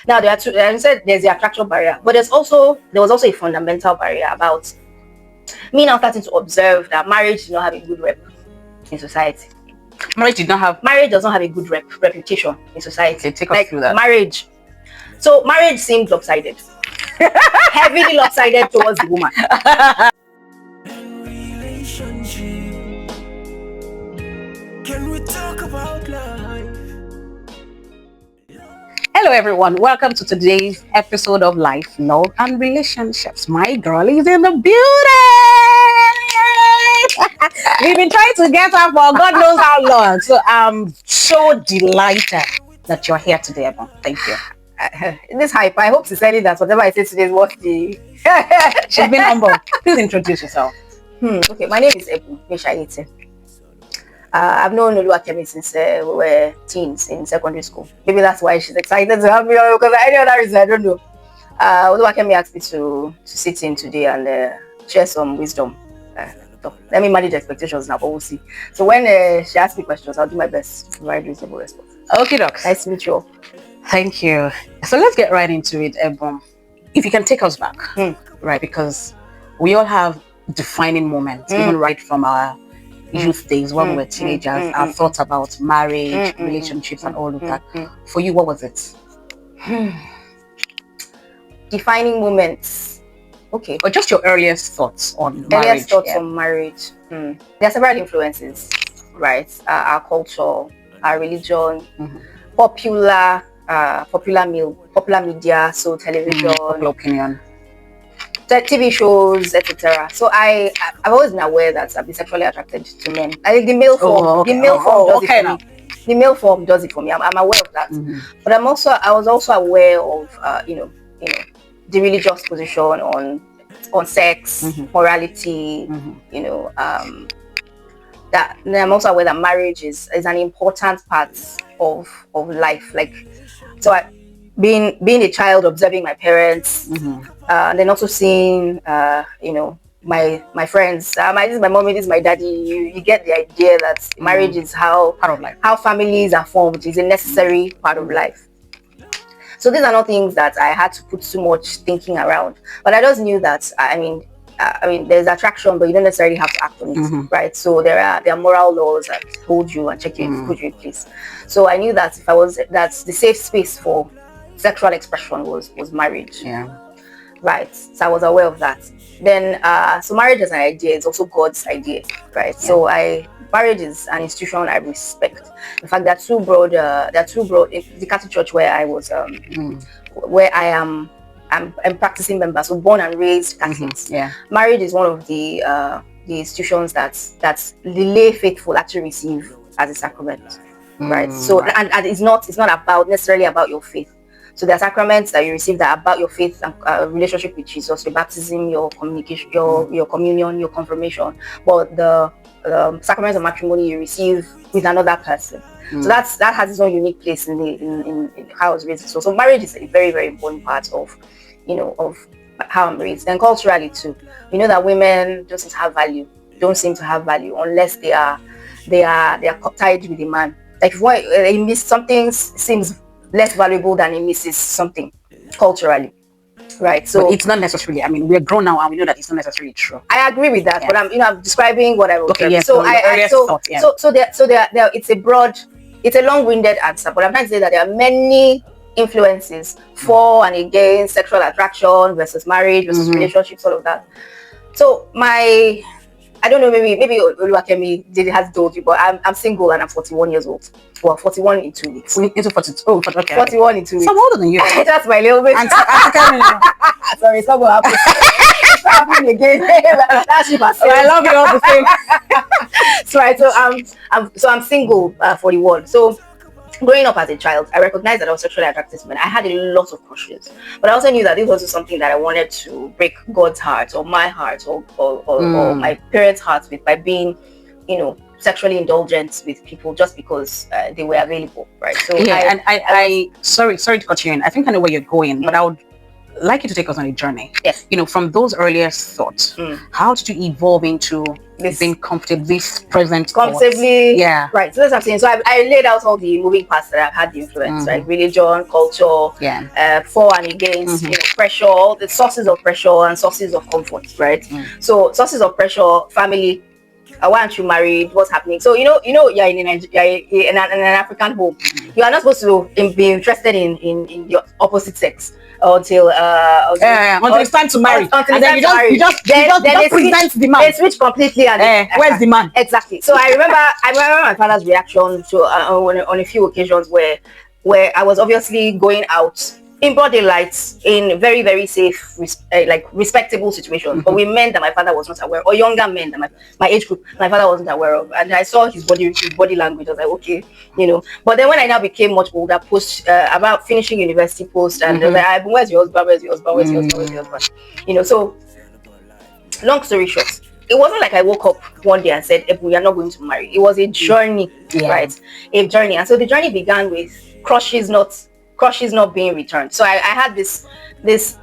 Now there are two. I said there's the attraction barrier, but there was also a fundamental barrier about me now starting to observe that marriage did not have a good rep in society. Marriage does not have a good reputation in society. Okay, take us through that. Marriage seemed lopsided, heavily lopsided towards the woman. Can we talk about life? Hello everyone, welcome to today's episode of Life, Love and Relationships. My girl is in the building. We've been trying to get her for God knows how long. So I'm so delighted that you're here today, Ebun. Thank you. This hype, I hope sincerely that whatever I say today is worth the... She's been humble. Please introduce yourself. Okay, my name is Ebun Mesaiyete. I've known Oluwakemi since we were teens in secondary school. Maybe that's why she's excited to have me on, because any other reason, I don't know. Oluwakemi asked me to sit in today and share some wisdom. Let me manage expectations now, but we'll see. So when she asks me questions, I'll do my best to provide reasonable response. Okay, doc. Nice to meet you all. Thank you. So let's get right into it, Ebun. If you can take us back, right? Because we all have defining moments, even right from our youth days when we were teenagers, our thoughts about marriage, relationships, and all of that. For you, what was it? Defining moments. Okay. Or just your earliest thoughts on marriage. Earliest thoughts on marriage. There are several influences, right? Our culture, our religion, popular media, so television, popular opinion, TV shows, etc. So I've always been aware that I've been sexually attracted to men. I think the male form, the male form does it for me. I'm aware of that, but I was also aware of the religious position on sex, morality. That I'm also aware that marriage is an important part of life. Like, so being a child, observing my parents, then also seeing my friends. This is my mommy, this is my daddy. You get the idea that marriage is part of life. How families are formed is a necessary part of life. So these are not things that I had to put too much thinking around. But I just knew that there's attraction, but you don't necessarily have to act on it, right? So there are moral laws that hold you and put you in place. So I knew that that's the safe space for sexual expression was marriage. Yeah. Right. So I was aware of that. Then so marriage as an idea is also God's idea, right? Yeah. So marriage is an institution I respect. In fact, there are two broad in the Catholic Church where I was where I'm practicing member, so born and raised Catholics. Marriage is one of the institutions that the lay faithful actually receive as a sacrament, right? So and it's not necessarily about your faith. So there are sacraments that you receive that are about your faith and relationship with Jesus, your baptism, your communication, your communion, your confirmation. But the sacraments of matrimony you receive with another person. So that has its own unique place in how I was raised. So marriage is a very, very important part of how I'm raised. And culturally too, we know that women don't seem to have value unless they are tied with a man. Like if something seems less valuable than it misses something culturally, right? So but it's not necessarily. I mean, we're grown now and we know that it's not necessarily true. I agree with that, but I'm describing what I wrote. Okay, yes. So it's a long-winded answer, but I'm trying to say that there are many influences for and against sexual attraction versus marriage versus relationships, all of that. So I don't know, maybe Oluwakemi has told you, but I'm single and I'm 41 years old. Well, 41 in 2 weeks. Into 42. Oh, okay. 41 in 2 weeks. So I'm older than you. That's my little bit. Sorry, it's not going to happen. It's happening again. I love you all the same. So I'm single, 41. So growing up as a child, I recognized that I was sexually attracted to men. I had a lot of crushes, but I also knew that this wasn't something that I wanted to break God's heart or my heart or my parents' hearts with by being, sexually indulgent with people just because they were available, right? So I sorry to cut you in. I think I know where you're going, but I would like you to take us on a journey. Yes. From those earlier thoughts, how did you evolve into being comfortable, this present comfortably? Yeah. Right. So that's what I'm saying. So I laid out all the moving parts that I've had the influence, right? Religion, culture, for and against, pressure, the sources of pressure and sources of comfort, right? So sources of pressure, family. Why aren't you married? What's happening? So you're in an African home. You are not supposed to be interested in your opposite sex until it's time to marry. Until and then you just present the man. They switch completely. And where's the man? Exactly. So I remember my father's reaction to on a few occasions where I was obviously going out in broad daylight in very, very safe, respectable situations. But with men that my father was not aware, or younger men that my age group, my father wasn't aware of. And I saw his body language. I was like, okay, But then when I now became much older, post about finishing university post, and like, where's your husband? Where's your husband? Where's your husband? Where's your husband? So long story short, it wasn't like I woke up one day and said, Ebun, you're not going to marry. It was a journey, right? A journey. And so the journey began with crushes not being returned. So I had this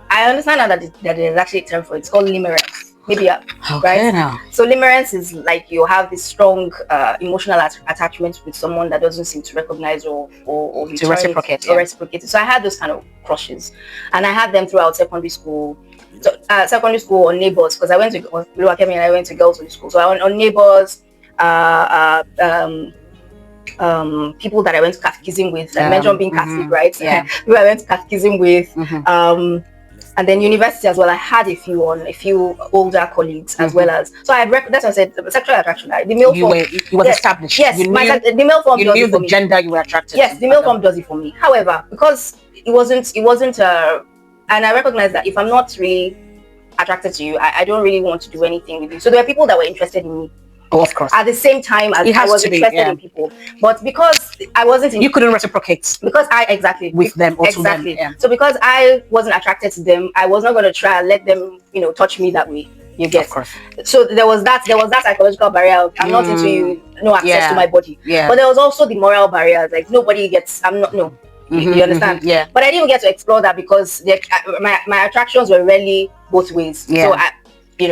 I understand now that there's actually a term for it. It's called limerence. Maybe right now. So limerence is like you have this strong emotional attachment with someone that doesn't seem to recognize or to reciprocate. So I had those kind of crushes, and I had them throughout secondary school. So secondary school on neighbors, because I went to Lower Kemi and I went to girls' school. So I went on neighbors, people that I went to catechism with. I mentioned being Catholic, right? Yeah. People I went to catechism with. And then university as well. I had a few older colleagues as well as. So that's what I said. Sexual attraction. The male form. You was established. Yes, the male form. You knew the gender you were attracted to. Yes, the male form does it for me. However, because it wasn't. And I recognize that if I'm not really attracted to you, I don't really want to do anything with you. So there were people that were interested in me. Oh, of course. At the same time as I was interested in people, but because I wasn't, you couldn't reciprocate. Because with them or exactly. To them. So because I wasn't attracted to them, I was not going to try and let them, touch me that way. You get. Of course. So there was that psychological barrier of, I'm not into you, no access to my body. Yeah. But there was also the moral barrier, like nobody gets. I'm not no. You understand? Yeah. But I didn't get to explore that because my attractions were really both ways. Yeah.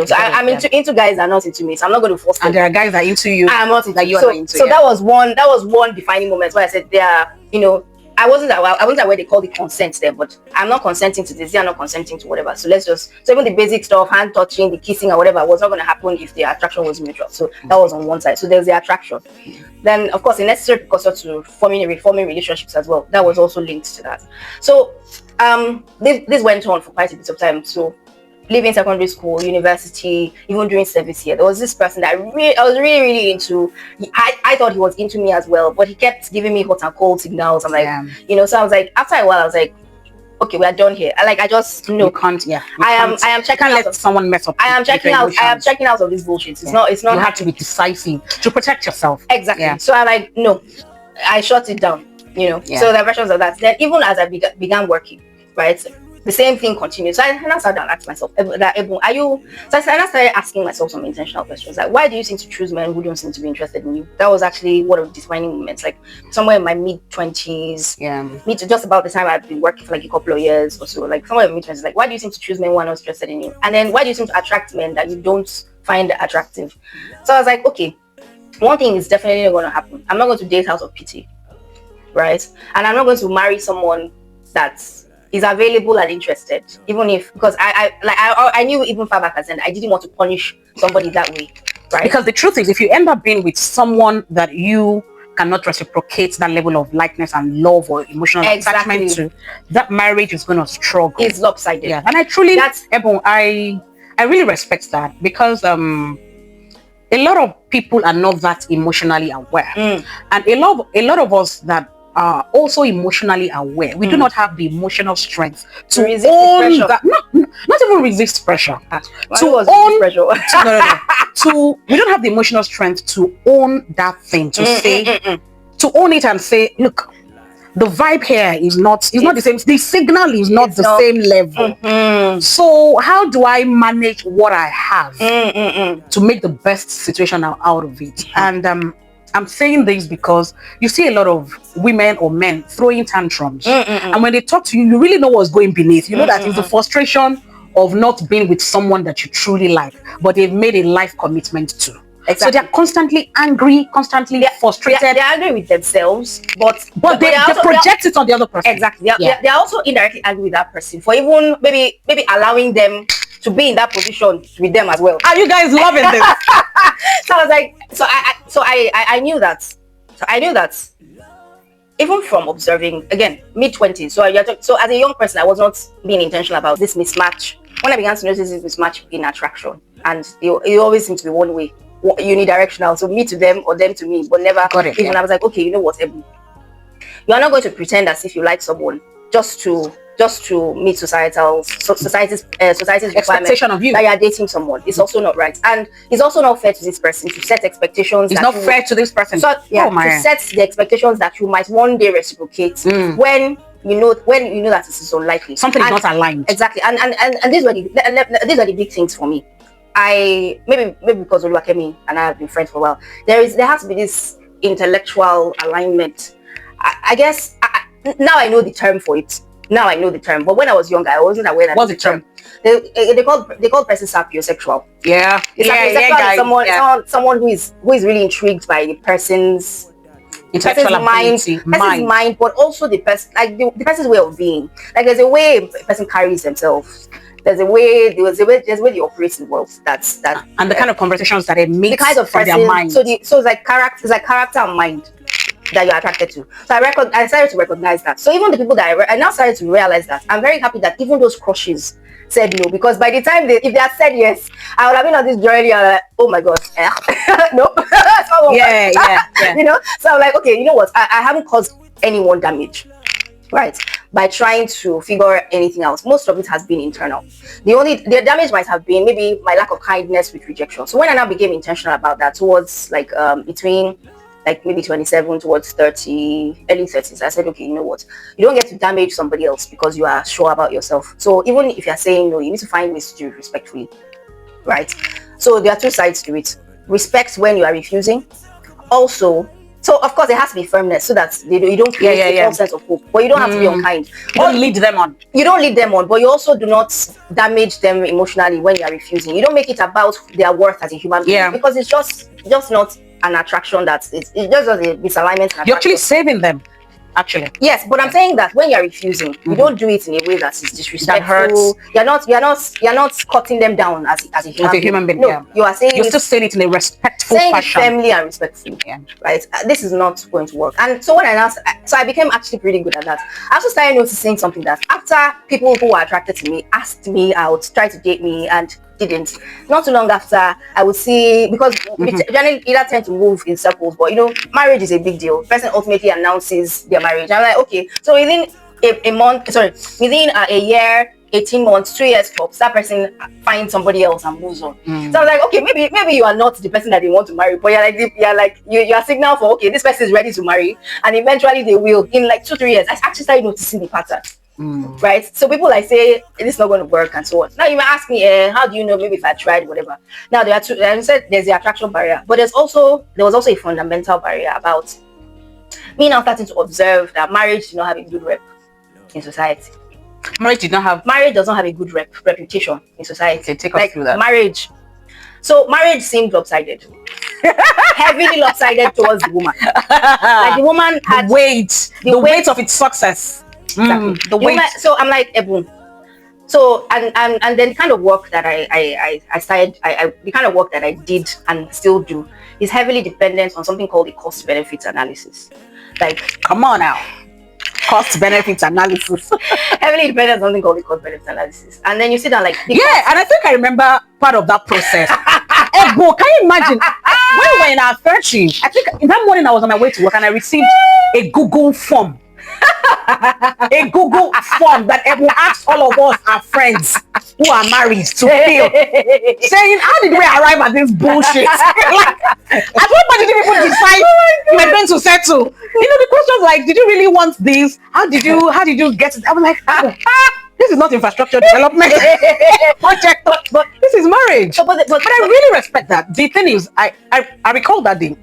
So I'm into guys that are not into me, so I'm not going to force them. And there are guys that are into you. I'm not into that you are not into. So that was one defining moment where I said, I wasn't aware they called it consent there, but I'm not consenting to this, they are not consenting to whatever. So even the basic stuff, hand touching, the kissing or whatever, was not going to happen if the attraction was mutual. So that was on one side. So there's the attraction. Then of course the necessary precursor to forming relationships as well. That was also linked to that. So this went on for quite a bit of time. So leaving secondary school, university, even during service here, there was this person that I was really, really into. I thought he was into me as well, but he kept giving me hot and cold signals. I'm like, so I was like, after a while, I was like, okay, we are done here. I just you can't. I am checking out. Let someone mess up. I am checking out of this bullshit. It's not. You have to be decisive to protect yourself. Exactly. Yeah. So I'm like, no, I shut it down. So there are versions of that. Then even as I began working, right. The same thing continues. So I now sat down and asked myself, Ebun, are you? So I started asking myself some intentional questions, like, why do you seem to choose men who don't seem to be interested in you? That was actually one of the defining moments, like somewhere in my mid-20s, just about the time I'd been working for like a couple of years or so, like somewhere in my mid-20s, like, why do you seem to choose men who are not interested in you? And then why do you seem to attract men that you don't find attractive? So I was like, okay, one thing is definitely not going to happen. I'm not going to date out of pity, right? And I'm not going to marry someone that's is available and interested, even if, because I knew even far back as then I didn't want to punish somebody that way, right? Because the truth is, if you end up being with someone that you cannot reciprocate that level of likeness and love or emotional attachment to, that marriage is going to struggle. It's lopsided. Yeah, and I truly, Ebun, I really respect that, because a lot of people are not that emotionally aware, and a lot of us that are also emotionally aware, we do not have the emotional strength to resist own that, not even resist pressure, to own pressure. We don't have the emotional strength to own that thing, to to own it and say, look, the vibe here is not the same, the signal is not the same level. So how do I manage what I have to make the best situation out of it? And I'm saying this because you see a lot of women or men throwing tantrums, and when they talk to you, you really know what's going beneath. You know that it's the frustration of not being with someone that you truly like, but they've made a life commitment to. Exactly. So they're constantly angry, constantly frustrated. They're angry with themselves, but they project it on the other person. Exactly. They're also indirectly angry with that person for even maybe allowing them to be in that position with them as well. Are you guys loving this? So I was like, I knew that. So I knew that even from observing, again, mid-20s. So as a young person, I was not being intentional about this mismatch. When I began to notice this mismatch in attraction, and it always seemed to be one way, unidirectional. So me to them or them to me, but never even. I was like, okay, you know what, Ebun? You are not going to pretend as if you like someone just to meet society's expectation of you that you are dating someone. It's also not right, and it's also not fair to this person to set expectations. It's not fair to this person. So to set the expectations that you might one day reciprocate when you know that it is unlikely. Something is not aligned. Exactly, and these were the big things for me. I maybe because Oluwakemi and I have been friends for a while. There has to be this intellectual alignment. I guess now I know the term for it. Now I know the term, but when I was younger, I wasn't aware that. What's the term? They call person sapiosexual. Yeah, sapiosexual is someone who is really intrigued by the person's intellectual mind, but also the person, like the person's way of being. Like there's a way a person carries themselves. There's a way they operate in the world. That's and the kind of conversations that they make, the kind of from their mind. So it's like character and mind that you're attracted to. So I started to recognize that. So even the people that I now started to realize that. I'm very happy that even those crushes said no, because by the time if they had said yes, I would have been on this journey. Oh my god, no, that's not yeah. You know. So I'm like, okay, you know what? I haven't caused anyone damage, right? By trying to figure anything else. Most of it has been internal. The damage might have been maybe my lack of kindness with rejection. So when I now became intentional about that towards like between like maybe 27 towards 30, early 30s, I said, okay, you know what? You don't get to damage somebody else because you are sure about yourself. So even if you're saying no, you need to find ways to do it respectfully, right? So there are two sides to it. Respect when you are refusing. Also, so of course there has to be firmness so that you don't create a false sense of hope. But you don't have to be unkind. You don't lead them on. You don't lead them on, but you also do not damage them emotionally when you are refusing. You don't make it about their worth as a human being, because it's just not an attraction. It's just a misalignment. You're actually saving them. Actually, yes, but I'm saying that when you're refusing, you don't do it in a way that is disrespectful. That hurts. You're not cutting them down as a human being. No, you are saying you're still saying it in a respectful fashion. Saying it firmly and respectfully. Right. This is not going to work. And so when I became actually pretty good at that. I also started noticing something that after people who were attracted to me asked me out, tried to date me, and didn't. Not too long after, I would see, because we generally either tend to move in circles, but you know, marriage is a big deal. The person ultimately announces their marriage. I'm like, okay, so within within a year, 18 months, 2 years tops, that person finds somebody else and moves on. So I was like, okay, maybe you are not the person that they want to marry, but you're signal for, okay, this person is ready to marry, and eventually they will in like 2-3 years. I actually started noticing the pattern. Right, so people like say it's not going to work and so on. Now you may ask me, how do you know? Maybe if I tried, whatever. Now there are two. I said there's the attraction barrier, but there was also a fundamental barrier about me now starting to observe that marriage did not have a good rep in society. Marriage does not have a good reputation in society. Okay, take us through that. Marriage seemed lopsided. Heavily lopsided towards the woman. Like the woman had the weight of its success. Exactly. The weight. So I'm like, Ebun. So and then the kind of work that I started, the kind of work that I did and still do is heavily dependent on something called the cost benefit analysis. Like, come on now, cost benefit analysis. Heavily dependent on something called the cost benefit analysis, and then you sit down like, and I think I remember part of that process. Ebun, can you imagine when we were in our 30s? I think in that morning I was on my way to work and I received a Google form. A Google form that Ebun asked all of us, our friends who are married, to fill, saying, how did we arrive at this bullshit? Like, at what point did you people decide you were going to settle? You know, the questions like, did you really want this? How did you get it? I was like, oh. This is not infrastructure development project, but this is marriage. But I really respect that. The thing is, I recall that day.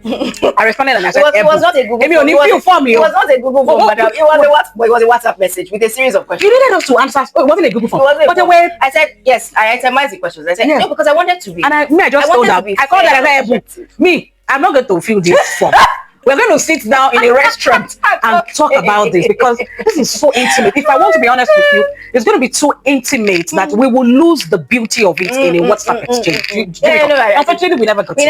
I responded and I said, it was not a Google form. It was not a Google form, madam. It was a WhatsApp message with a series of questions. You needed us to answer. Oh, it wasn't a Google form. But I said yes. I itemized the questions. I said no because I wanted to be. And I just told her. I called her and I said, me, I'm not going to fill this form. We're going to sit down in a restaurant and talk about this because this is so intimate. If I want to be honest with you, it's going to be too intimate that we will lose the beauty of it in a WhatsApp exchange. Unfortunately, we never got to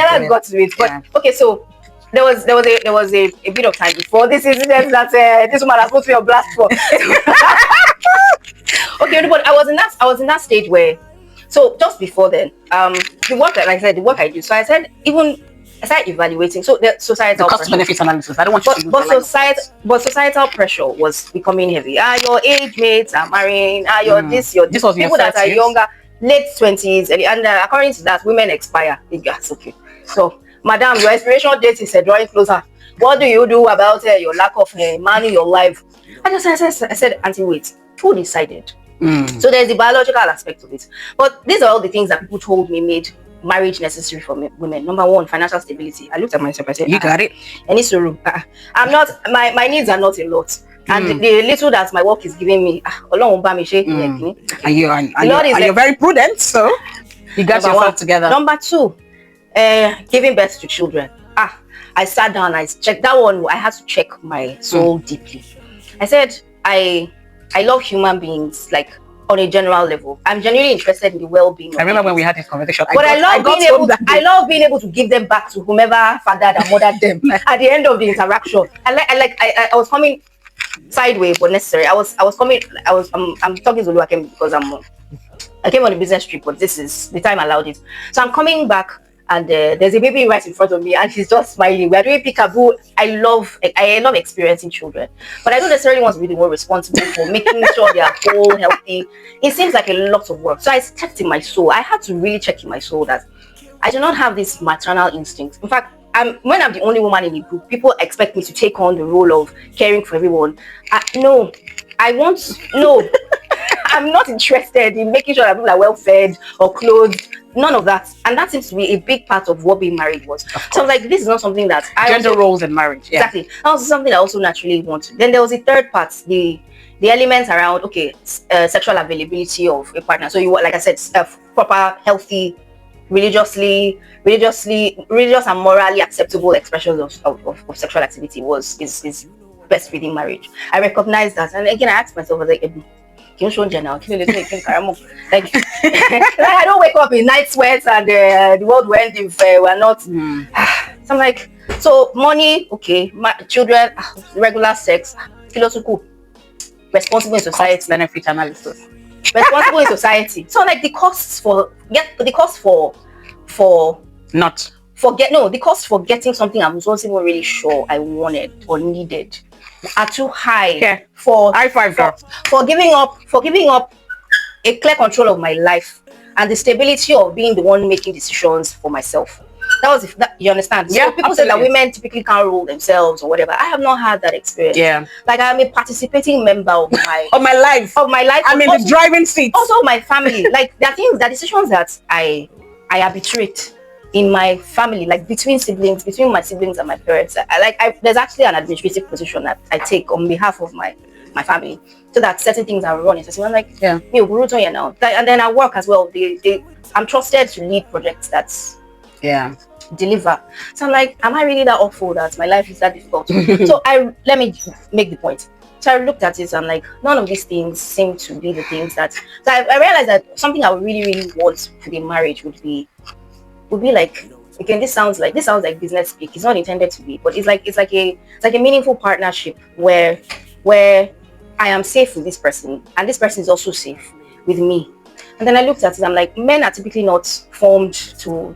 it. But okay, so there was a bit of time before this incident that this woman has put me on blast for. Okay, but I was in that stage where, so just before then, the work that, like I said, the work I do. So I said I started evaluating. So the societal cost benefit analysis. I don't want to but societal pressure was becoming heavy. Your age mates are marrying. This was people that are younger, late 20s, and according to that, women expire. Yes, okay. So, madam, your expiration date is drawing closer. What do you do about your lack of man in your life? I said, Auntie, wait, who decided? So there's the biological aspect of it. But these are all the things that people told me made marriage necessary for women. Number one, financial stability. I looked at myself. I said, you got it. Any sorrow? I'm not. My needs are not a lot, and the little that my work is giving me, and you're very prudent, so you got yourself together. Number two, giving birth to children. I sat down. I checked that one. I had to check my soul deeply. I said, I love human beings, like, on a general level. I'm genuinely interested in the well-being. I remember when we had this conversation. But I love being able to give them back to whomever fathered and mothered them at the end of the interaction. I was coming sideways, but necessary. I'm talking Zulu again because I came on a business trip, but this is the time allowed it. So I'm coming back, and there's a baby right in front of me, and she's just smiling. We're doing peekaboo. I love experiencing children, but I don't necessarily want to be the one responsible for making sure they are whole, healthy. It seems like a lot of work. So I checked in my soul. I had to really check in my soul that I do not have this maternal instinct. In fact, when I'm the only woman in the group, people expect me to take on the role of caring for everyone. I'm not interested in making sure that people are well fed or clothed. None of that. And that seems to be a big part of what being married was. So I was like, this is not something that gender roles in marriage. Yeah. Exactly. That was something I also naturally want. Then there was a third part, the elements around sexual availability of a partner. So you want, like I said, proper, healthy, religious and morally acceptable expressions of sexual activity is best within marriage. I recognize that, and again I asked myself, I was like, like I don't wake up in night sweats and the world will end if we're not. So I'm like, so money, okay, my children, regular sex, philosophical, responsible in society, cost benefit analysis, responsible in society. So like the cost for getting something I was not even really sure I wanted or needed are too high for giving up a clear control of my life and the stability of being the one making decisions for myself. That was you understand? Yeah, so people say that women typically can't rule themselves or whatever. I have not had that experience. Yeah. Like I'm a participating member of my life. I'm in the driving seat. Also my family. Like there are decisions that I arbitrate in my family, like between my siblings and my parents. There's actually an administrative position that I take on behalf of my family, so that certain things are running. So I'm like, now. And then I work as well. I'm trusted to lead projects that deliver. So I'm like, am I really that awful that my life is that difficult? So let me make the point. So I looked at it and like, none of these things seem to be the things that. So I realized that something I would really, really want for the marriage would be like, again, this sounds like business speak. It's not intended to be, but it's like a meaningful partnership where I am safe with this person and this person is also safe with me. And then I looked at it, I'm like, men are typically not formed to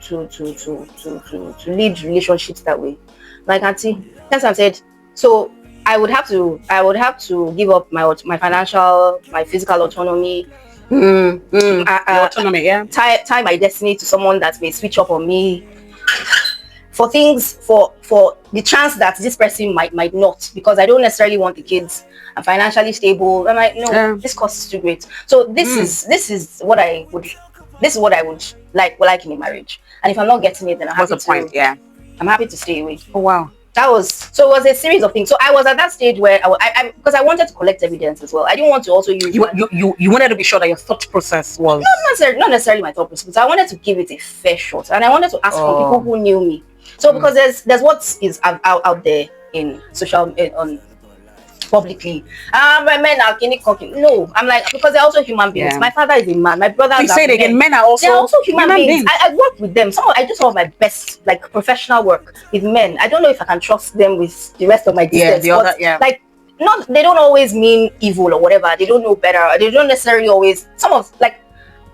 lead relationships that way. Like Auntie, that's what I said. So I would have to give up my financial, my physical autonomy. Autonomy, tie my destiny to someone that may switch up on me for things, for the chance that this person might not, because I don't necessarily want the kids. I'm financially stable. I'm like, no, this cost is too great. So this is what I would like in a marriage. And if I'm not getting it, then What's the point? Yeah. I'm happy to stay away. Oh wow. That was so. It was a series of things. So I was at that stage where I because I wanted to collect evidence as well. I didn't want to also use you wanted to be sure that your thought process was not necessarily my thought process. But I wanted to give it a fair shot, and I wanted to ask from people who knew me. So because there's what is out there in social on publicly. My men are guinea cooking. No, I'm like, because they're also human beings. Yeah. My father is a man. My brothers Please say it again. Men are also, they're also human beings. I work with them. I do some of my best like professional work with men. I don't know if I can trust them with the rest of my business. Like they don't always mean evil or whatever. They don't know better. They don't necessarily always.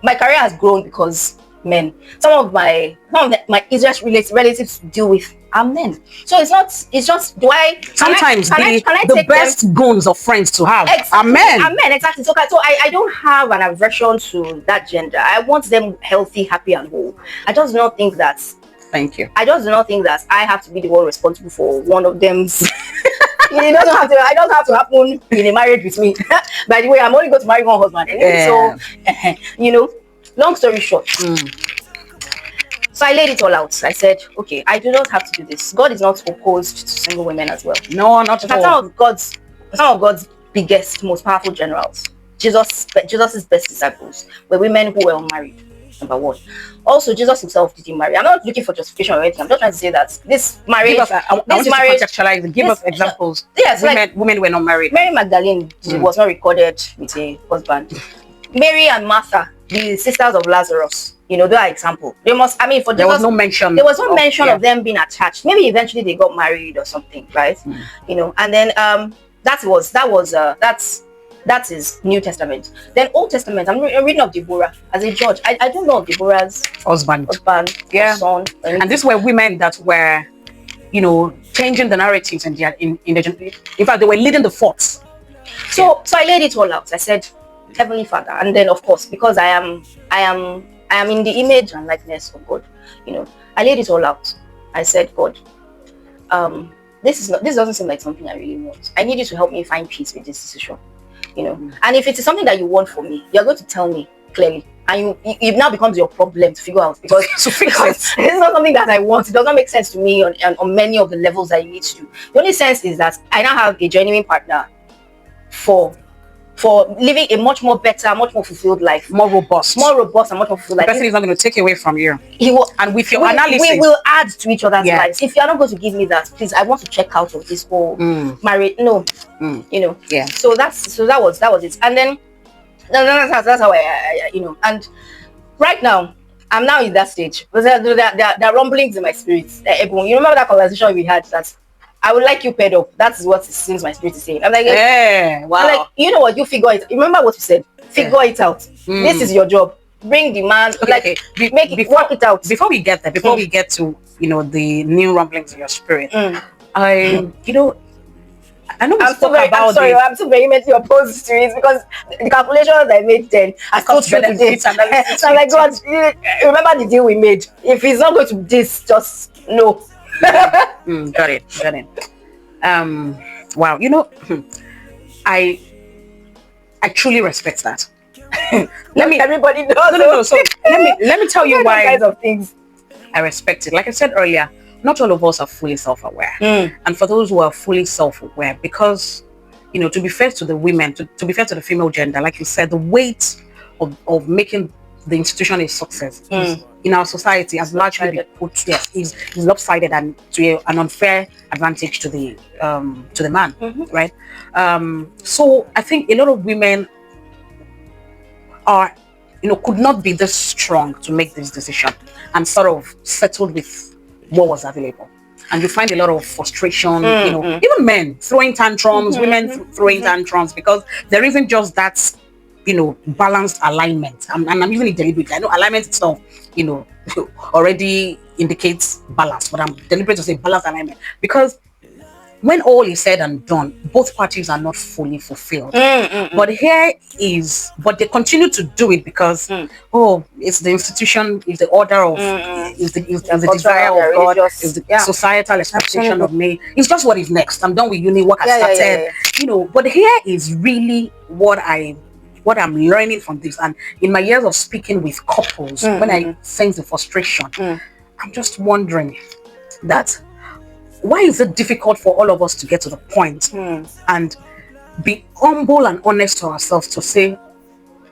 My career has grown because men. Some of my Israel relatives to deal with are men. So it's just sometimes the best bones of friends to have are men. Are men, exactly. So I don't have an aversion to that gender. I want them healthy, happy, and whole. I just do not think that. Thank you. I just do not think that I have to be the one responsible for one of them's. It doesn't have to happen in a marriage with me. By the way, I'm only going to marry one husband anyway. So long story short. So I laid it all out. I said, okay, I do not have to do this. God is not opposed to single women as well. No, not at all. Some of God's biggest, most powerful generals, Jesus's best disciples, were women who were unmarried. Number one. Also, Jesus himself didn't marry. I'm not looking for justification or anything. I'm just trying to say that this marriage, I want you to contextualize. Give us examples. Yes, women were not married. Mary Magdalene was not recorded with a husband. Mary and Martha, the sisters of Lazarus, they are example. There was no mention. There was no mention of them being attached. Maybe eventually they got married or something, right? And then that is New Testament. Then Old Testament, I'm reading of Deborah as a judge. I don't know of Deborah's husband, son. And these were women that were, changing the narratives in fact, they were leading the forts. So I laid it all out. I said, Heavenly Father, and then of course, because I am in the image and likeness of God, I laid it all out. I said, God, this doesn't seem like something I really want. I need you to help me find peace with this decision. And if it is something that you want for me, you're going to tell me clearly, and it now becomes your problem to figure out, because it's not something that I want. It does not make sense to me on many of the levels that you need to. The only sense is that I now have a genuine partner for living a much more better, much more fulfilled life, more robust and much more fulfilled life. The person is not going to take away from you. He will, and with your analysis, we will add to each other's lives. If you are not going to give me that, please, I want to check out of this whole marriage. No, Yeah. So that was it. And then that's how I and right now I'm now in that stage. There are rumblings in my spirit. Ebun, you remember that conversation we had that I would like you paired up. That's what it seems my spirit is saying. I'm like, wow. I'm like, you know what? You figure it. Remember what you said. Figure it out. This is your job. Bring the man. Okay. Work it out. Before we get there, we get to the new rumblings in your spirit, I know we spoke about it. I'm so vehemently opposed to it because the calculations I made then are still true today. So I'm like, God, remember the deal we made. If he's not going to this, just no. Got it. Wow. I truly respect that. Everybody knows. No. So let me tell you why kinds of things I respect it. Like I said earlier, not all of us are fully self-aware, and for those who are fully self-aware, because to be fair to the women, to be fair to the female gender, like you said, the weight of making the institution a success in our society has largely been put is lopsided and to an unfair advantage to the man, right? So I think a lot of women are could not be this strong to make this decision and sort of settled with what was available. And you find a lot of frustration, even men throwing tantrums, women throwing tantrums, because there isn't just that balanced alignment. And I'm using it deliberately. I know alignment itself, already indicates balance, but I'm deliberate to say balanced alignment, because when all is said and done, both parties are not fully fulfilled. But but they continue to do it because, oh, it's the institution, it's the order of, is the desire of God, is the societal expectation of me. It's just what is next. I'm done with uni, work has started, you know. But here is really what I'm learning from this. And in my years of speaking with couples, when I sense the frustration, I'm just wondering that why is it difficult for all of us to get to the point and be humble and honest to ourselves to say,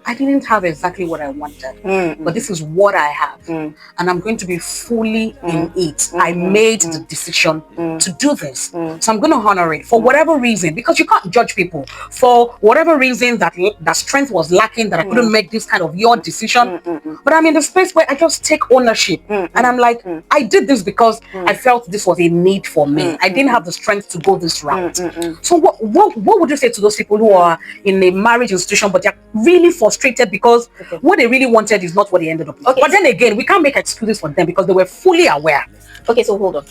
I didn't have exactly what I wanted, but this is what I have, and I'm going to be fully in it. I made the decision to do this, so I'm going to honor it for whatever reason, because you can't judge people for whatever reason that strength was lacking, that I couldn't make this kind of your decision. But I'm in the space where I just take ownership, and I'm like, I did this because I felt this was a need for me. I didn't have the strength to go this route. So what would you say to those people who are in a marriage institution, but they're really frustrated because what they really wanted is not what they ended up with? But then again, we can't make excuses for them because they were fully aware. Okay, so hold on.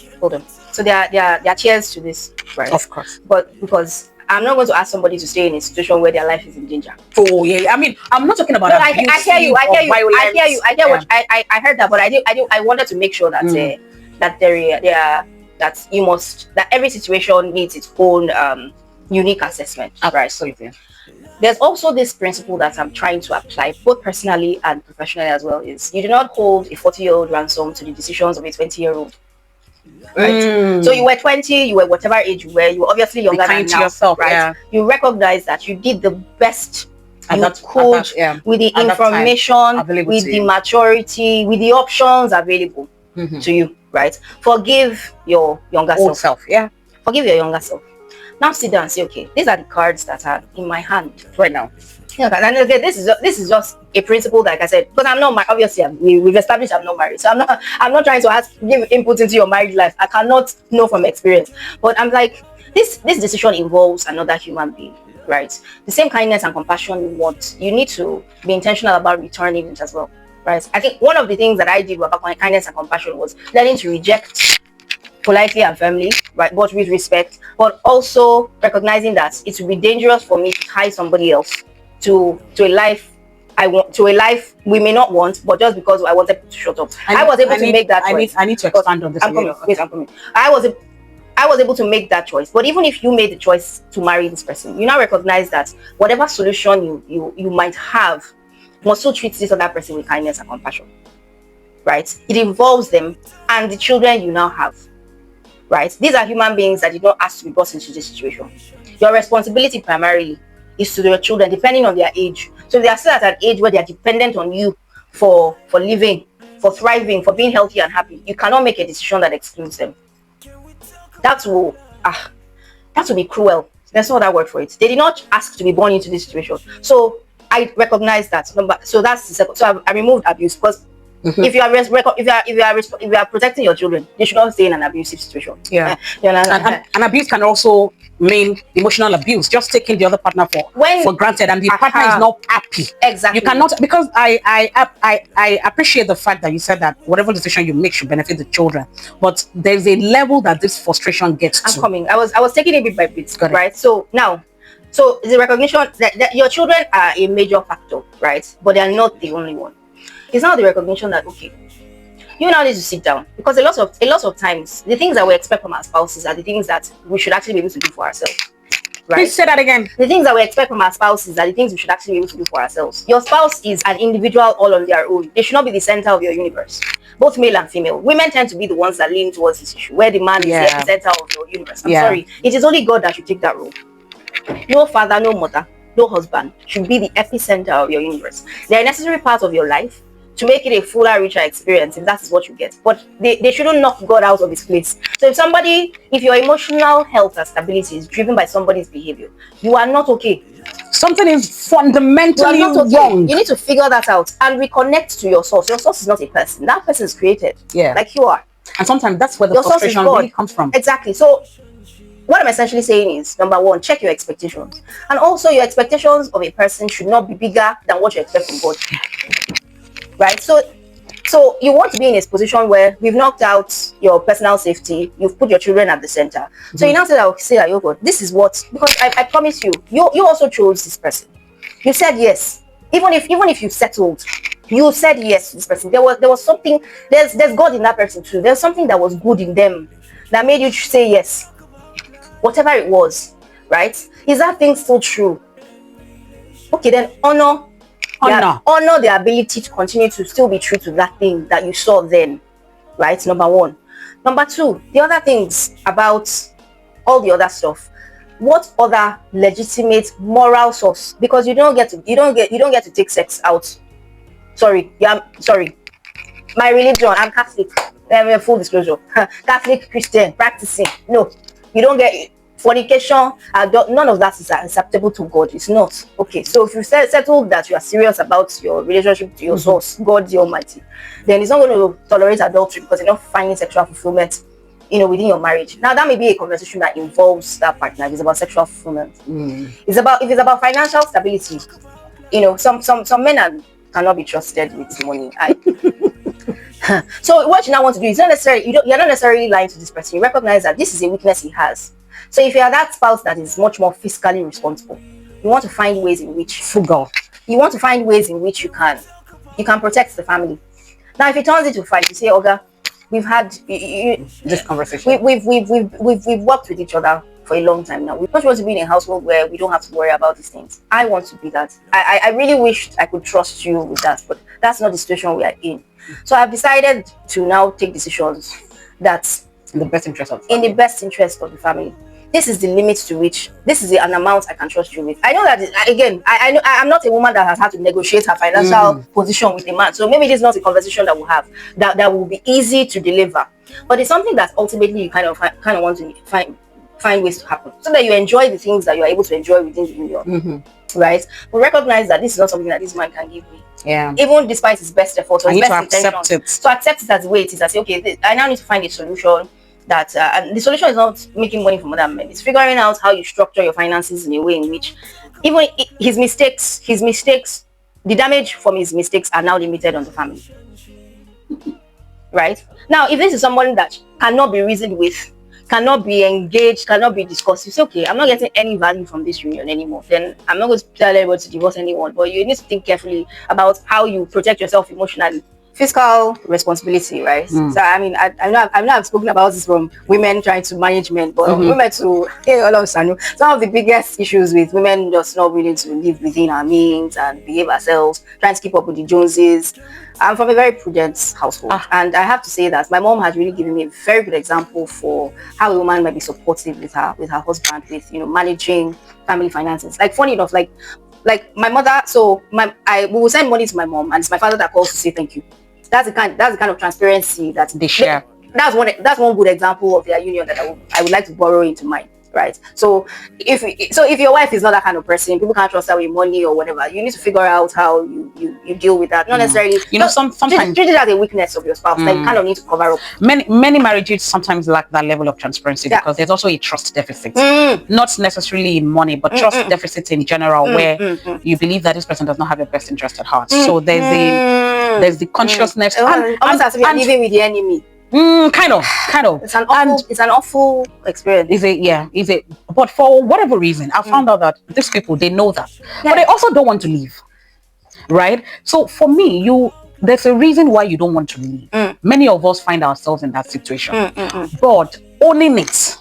So there are cheers to this, right? Of course. But because I'm not going to ask somebody to stay in a situation where their life is in danger. Oh yeah, I mean, I'm not talking about I hear you. I hear what I heard that, but I wanted to make sure that that every situation needs its own unique assessment. Right. So there's also this principle that I'm trying to apply both personally and professionally as well, is you do not hold a 40-year-old ransom to the decisions of a 20-year-old. Right. So you were 20, you were whatever age you were obviously younger than now, yourself, right? Yeah. You recognize that you did the best you could with the information, with the maturity, with the options available to you, right? Forgive your younger self. Yeah. Forgive your younger self. Now sit down and say, okay, these are the cards that are in my hand right now. Yeah, and okay, this is just a principle, like I said, because I'm not married. Obviously, we've established I'm not married, so I'm not trying to give input into your married life. I cannot know from experience, but I'm like, this decision involves another human being, right? The same kindness and compassion you want, you need to be intentional about returning it as well, right? I think one of the things that I did about kindness and compassion was learning to reject politely and firmly, right, but with respect, but also recognizing that it would be dangerous for me to tie somebody else to a life we may not want, but just because I wanted to shut up. I was able to make that choice. I need to expand on this. I'm coming. I was able to make that choice. But even if you made the choice to marry this person, you now recognize that whatever solution you might have, must still treat this other person with kindness and compassion, right? It involves them and the children you now have. Right? These are human beings that did not ask to be brought into this situation. Your responsibility primarily is to your children, depending on their age. So if they are still at an age where they are dependent on you for living, for thriving, for being healthy and happy, you cannot make a decision that excludes them. That will be cruel. There's no other word for it. They did not ask to be born into this situation. So I recognize that. So that's the second. So I removed abuse, because if you are protecting your children, you should not stay in an abusive situation. Yeah. And abuse can also mean emotional abuse, just taking the other partner for granted, and the partner is not happy. Exactly. You cannot, because I appreciate the fact that you said that whatever decision you make should benefit the children, but there's a level that this frustration gets to. I'm coming. I was taking it bit by bit, right? So now, the recognition that your children are a major factor, right? But they are not the only one. It's now the recognition that, okay, you now need to sit down, because a lot of times the things that we expect from our spouses are the things that we should actually be able to do for ourselves. Right? Please say that again. The things that we expect from our spouses are the things we should actually be able to do for ourselves. Your spouse is an individual all on their own. They should not be the center of your universe, both male and female. Women tend to be the ones that lean towards this issue, where the man is the center of your universe. I'm sorry, it is only God that should take that role. No father, no mother, no husband should be the epicenter of your universe. They are a necessary part of your life to make it a fuller, richer experience, if that is what you get. But they shouldn't knock God out of his place. So if your emotional health and stability is driven by somebody's behavior, you are not okay. Something is fundamentally wrong. You need to figure that out and reconnect to your source. Your source is not a person. That person is created. Yeah. Like you are. And sometimes that's where the frustration really comes from. Exactly. So what I'm essentially saying is, number one, check your expectations. And also your expectations of a person should not be bigger than what you expect from God. Right? So So you want to be in a position where we've knocked out your personal safety, you've put your children at the center. So you now say that, oh God, this is what, because I promise you, you also chose this person. You said yes. Even if you settled, you said yes to this person. There was something, there's God in that person too. There's something that was good in them that made you say yes. Whatever it was, right? Is that thing still true? Okay, then honor the ability to continue to still be true to that thing that you saw then, right? Number one. Number two, the other things about all the other stuff. What other legitimate moral source? Because you don't get to take sex out. Sorry, my religion, I'm Catholic. Full disclosure. Catholic, Christian, practicing. No, you don't get fornication. None of that is acceptable to God. It's not. Okay, so if you settle that you are serious about your relationship to your source, God the Almighty, then He's not going to tolerate adultery because you're not finding sexual fulfillment, within your marriage. Now that may be a conversation that involves that partner. If it's about sexual fulfillment. If it's about financial stability, some men cannot be trusted with money. So what you now want to do is not necessarily, you're not necessarily lying to this person. You recognize that this is a weakness he has. So if you are that spouse that is much more fiscally responsible, you want to find ways in which you want to find ways in which you can protect the family. Now if it turns into fight, you say, Oga, we've had this conversation. We've worked with each other for a long time now. We don't want to be in a household where we don't have to worry about these things. I want to be that. I really wished I could trust you with that, but that's not the situation we are in. So I've decided to now take decisions that's in the best interest of the family. This is the limit to which, this is an amount I can trust you with. I know that, again, I'm not a woman that has had to negotiate her financial position with a man. So maybe this is not a conversation that we'll have, that will be easy to deliver. But it's something that ultimately you kind of want to find ways to happen, so that you enjoy the things that you are able to enjoy within the union. Right? But recognize that this is not something that this man can give me. Yeah. Even despite his best efforts or his best intentions. So accept it as the way it is. I say, okay, I now need to find a solution that, and the solution is not making money from other men. It's figuring out how you structure your finances in a way in which even his mistakes, the damage from his mistakes are now limited on the family. Right? Now, if this is someone that cannot be reasoned with, cannot be engaged, cannot be discussed, you say, okay, I'm not getting any value from this union anymore, then I'm not going to tell everybody to divorce anyone. But you need to think carefully about how you protect yourself emotionally. Fiscal responsibility, right? So I mean, I know I've spoken about this from women trying to manage men, but women to some of the biggest issues with women just not willing to live within our means and behave ourselves, trying to keep up with the Joneses. I'm from a very prudent household, and I have to say that my mom has really given me a very good example for how a woman might be supportive with her husband, with managing family finances. Like, funny enough, like my mother, we will send money to my mom, and it's my father that calls to say thank you. That's the kind of transparency that they share. That's one good example of their union that I would like to borrow into mine. Right? So if your wife is not that kind of person, people can't trust her with money or whatever, you need to figure out how you deal with that. Not necessarily, sometimes treat it as a weakness of your spouse that you kind of need to cover up. Many marriages sometimes lack that level of transparency because there's also a trust deficit. Not necessarily in money, but trust deficit in general, where you believe that this person does not have your best interest at heart. So there's the consciousness, almost as if you're living with the enemy. Kind of. It's an awful experience. But for whatever reason, I found out that these people, they know that, but they also don't want to leave. Right? So for me, there's a reason why you don't want to leave. Many of us find ourselves in that situation. But owning it,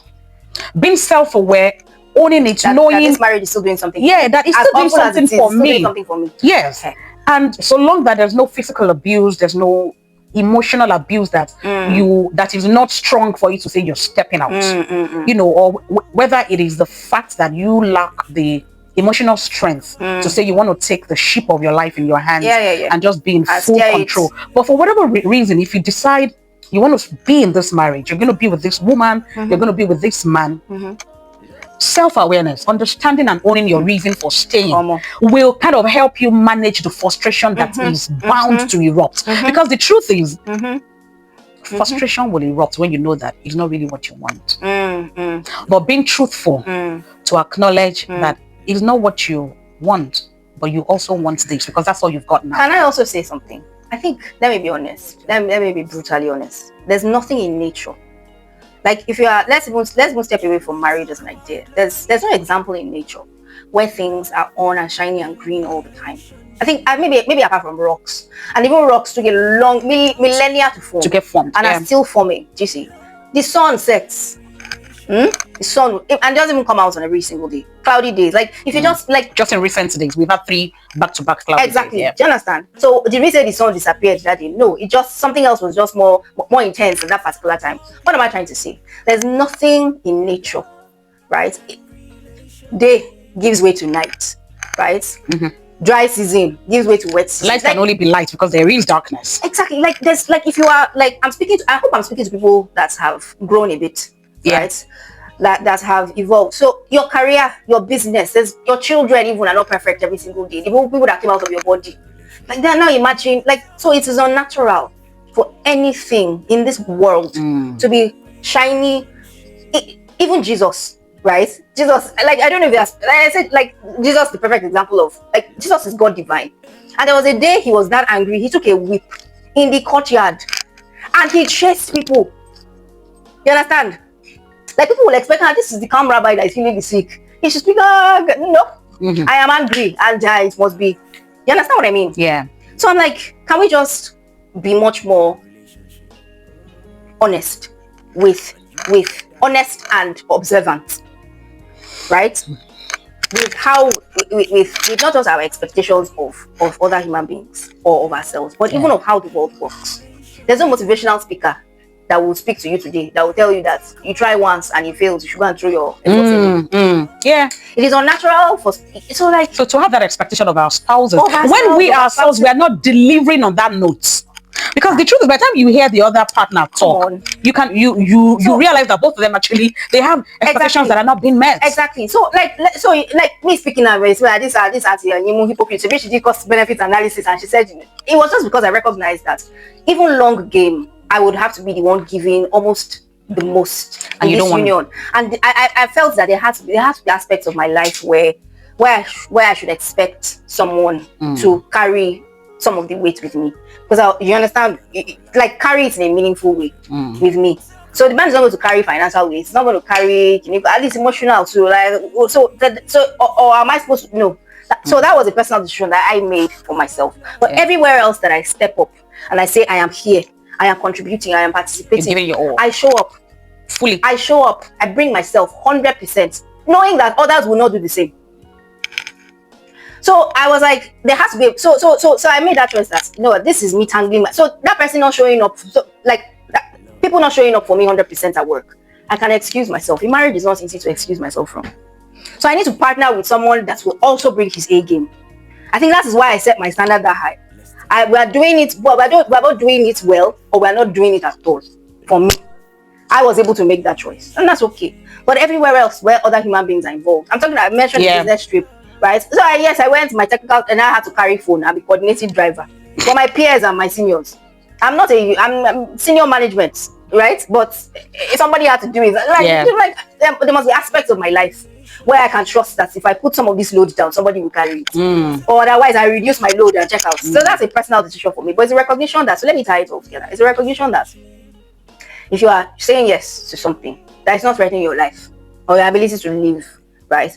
being self-aware, owning it, knowing that this marriage is still doing something. Yeah, that is still doing something for me. Yes. Okay. And so long that there's no physical abuse, there's no emotional abuse that is not strong for you to say you're stepping out, or whether it is the fact that you lack the emotional strength to say you want to take the ship of your life in your hands and just be in full control. But for whatever reason, if you decide you want to be in this marriage, you're going to be with this woman, you're going to be with this man, self-awareness, understanding and owning your reason for staying will kind of help you manage the frustration that is bound to erupt. Because the truth is, frustration will erupt when you know that it's not really what you want. But being truthful to acknowledge that it's not what you want, but you also want this, because that's all you've got now. Can I also say something? I think, let me be honest. Let me be brutally honest. There's nothing in nature. Like if you are, let's even step away from marriage as an idea. There's no example in nature where things are on and shiny and green all the time. I think maybe apart from rocks, and even rocks took a long millennia to get formed, and are still forming. Do you see? The sun sets. The sun, and doesn't even come out on every single day. Cloudy days, like if you just in recent days, we've had 3 back-to-back cloudy exactly. days. Yeah. Do you understand? So the reason the sun disappeared that day, no, it just something else was just more intense at that particular time. What am I trying to say? There's nothing in nature, right? Day gives way to night, right? Dry season gives way to wet season. Light can only be light because there is darkness. Exactly. Like there's if you are I hope I'm speaking to people that have grown a bit, right? That have evolved. So your career, your business, your children even are not perfect every single day. The people that came out of your body, like they're not imagining. Like so, it is unnatural for anything in this world to be shiny. Even Jesus, right? Jesus, like I don't know if that's like I said, like Jesus, the perfect example of like Jesus is God divine. And there was a day he was that angry, he took a whip in the courtyard and he chased people. You understand? Like people will expect, this is the calm rabbi that is healing the sick. He should speak, no, I am angry and it must be. You understand what I mean? Yeah. So I'm like, can we just be much more honest with honest and observant, right? With how with not just our expectations of other human beings or of ourselves, but even of how the world works. There's no motivational speaker that will speak to you today that will tell you that you try once and you failed, you should go and throw your efforts away. Yeah. It is unnatural for so to have that expectation of our spouses when we ourselves we are not delivering on that note. Because the truth is, by the time you hear the other partner talk, you realize that both of them actually they have expectations that are not being met. Exactly. So like me speaking now, this auntie hypocrite. She did cost benefit analysis and she said it was just because I recognized that even long game, I would have to be the one giving almost the most in this union. And I felt that there has to be aspects of my life where I should expect someone to carry some of the weight with me, because you understand, like carry it in a meaningful way with me. So the man is not going to carry financial weight. It's not going to carry at least emotional too. Like or am I supposed to know? So that was a personal decision that I made for myself. But everywhere else that I step up and I say I am here, I am contributing, I am participating, giving your all. I show up fully. I show up. I bring myself 100%, knowing that others will not do the same. So I was like, there has to be. So I made that choice that this is me tangling. So that person not showing up. So like people not showing up for me 100% at work, I can excuse myself. In marriage, is not easy to excuse myself from. So I need to partner with someone that will also bring his A game. I think that is why I set my standard that high. We are doing it, but we're not doing it well, or we're not doing it at all. For me, I was able to make that choice, and that's okay. But everywhere else where other human beings are involved, I'm talking about, I mentioned the business trip, right? So I went to my technical, and I had to carry phone and be coordinating driver. But my peers and my seniors, I'm senior management, right? But somebody had to do it. There must be aspects of my life where I can trust that if I put some of this load down, somebody will carry it. Or otherwise, I reduce my load and check out. So that's a personal decision for me. But it's a recognition that, so let me tie it all together. It's a recognition that if you are saying yes to something that is not threatening your life or your ability to live, right?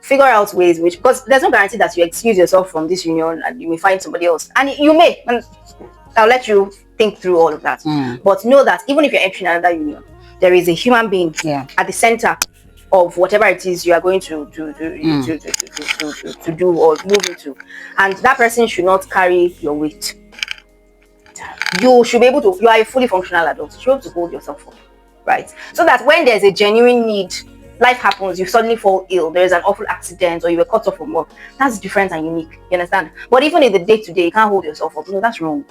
Figure out ways because there's no guarantee that you excuse yourself from this union and you may find somebody else. And you may, and I'll let you think through all of that. But know that even if you're entering another union, there is a human being at the center of whatever it is you are going to do or move into, and that person should not carry your weight. You should be able to. You are a fully functional adult. You should be able to hold yourself up, right? So that when there's a genuine need, life happens, you suddenly fall ill, there is an awful accident, or you were cut off from work. That's different and unique. You understand? But even in the day-to-day, you can't hold yourself up. No, that's wrong.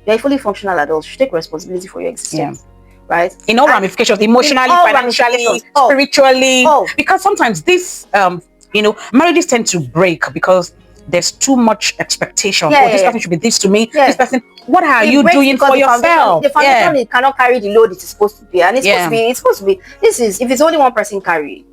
You're a fully functional adult. You should take responsibility for your existence. Right? In all ramifications, emotionally, financially, spiritually. Because sometimes this, marriages tend to break because there's too much expectation. This person should be this to me. This person, what are you doing for yourself? The foundation it ccannot carry the load it is supposed to be. And it's supposed to be, this is, if it's only one person carrying,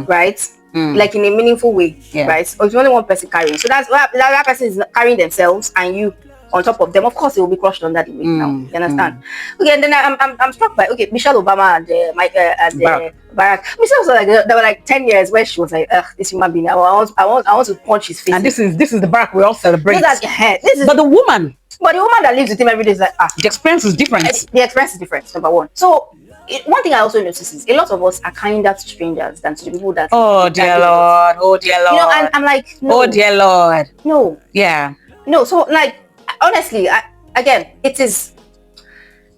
right? Like in a meaningful way, right? Or it's only one person carrying. So that's that person is carrying themselves and you on top of them, of course, they will be crushed under the weight now. You understand? Okay, and then I'm struck by, okay, Michelle Obama and Barack. Michelle was like, there were like 10 years where she was like, ugh, this human being, I want to punch his face. And this is the Barack we all celebrate. But the woman that lives with him every day is like, the experience is different. The experience is different, number one. So one thing I also notice is a lot of us are kinder to strangers than to the people that. Oh dear Lord. Oh dear Lord. You know, and I'm like, no. Oh dear Lord. No. Yeah. No. So like, honestly, again, it is.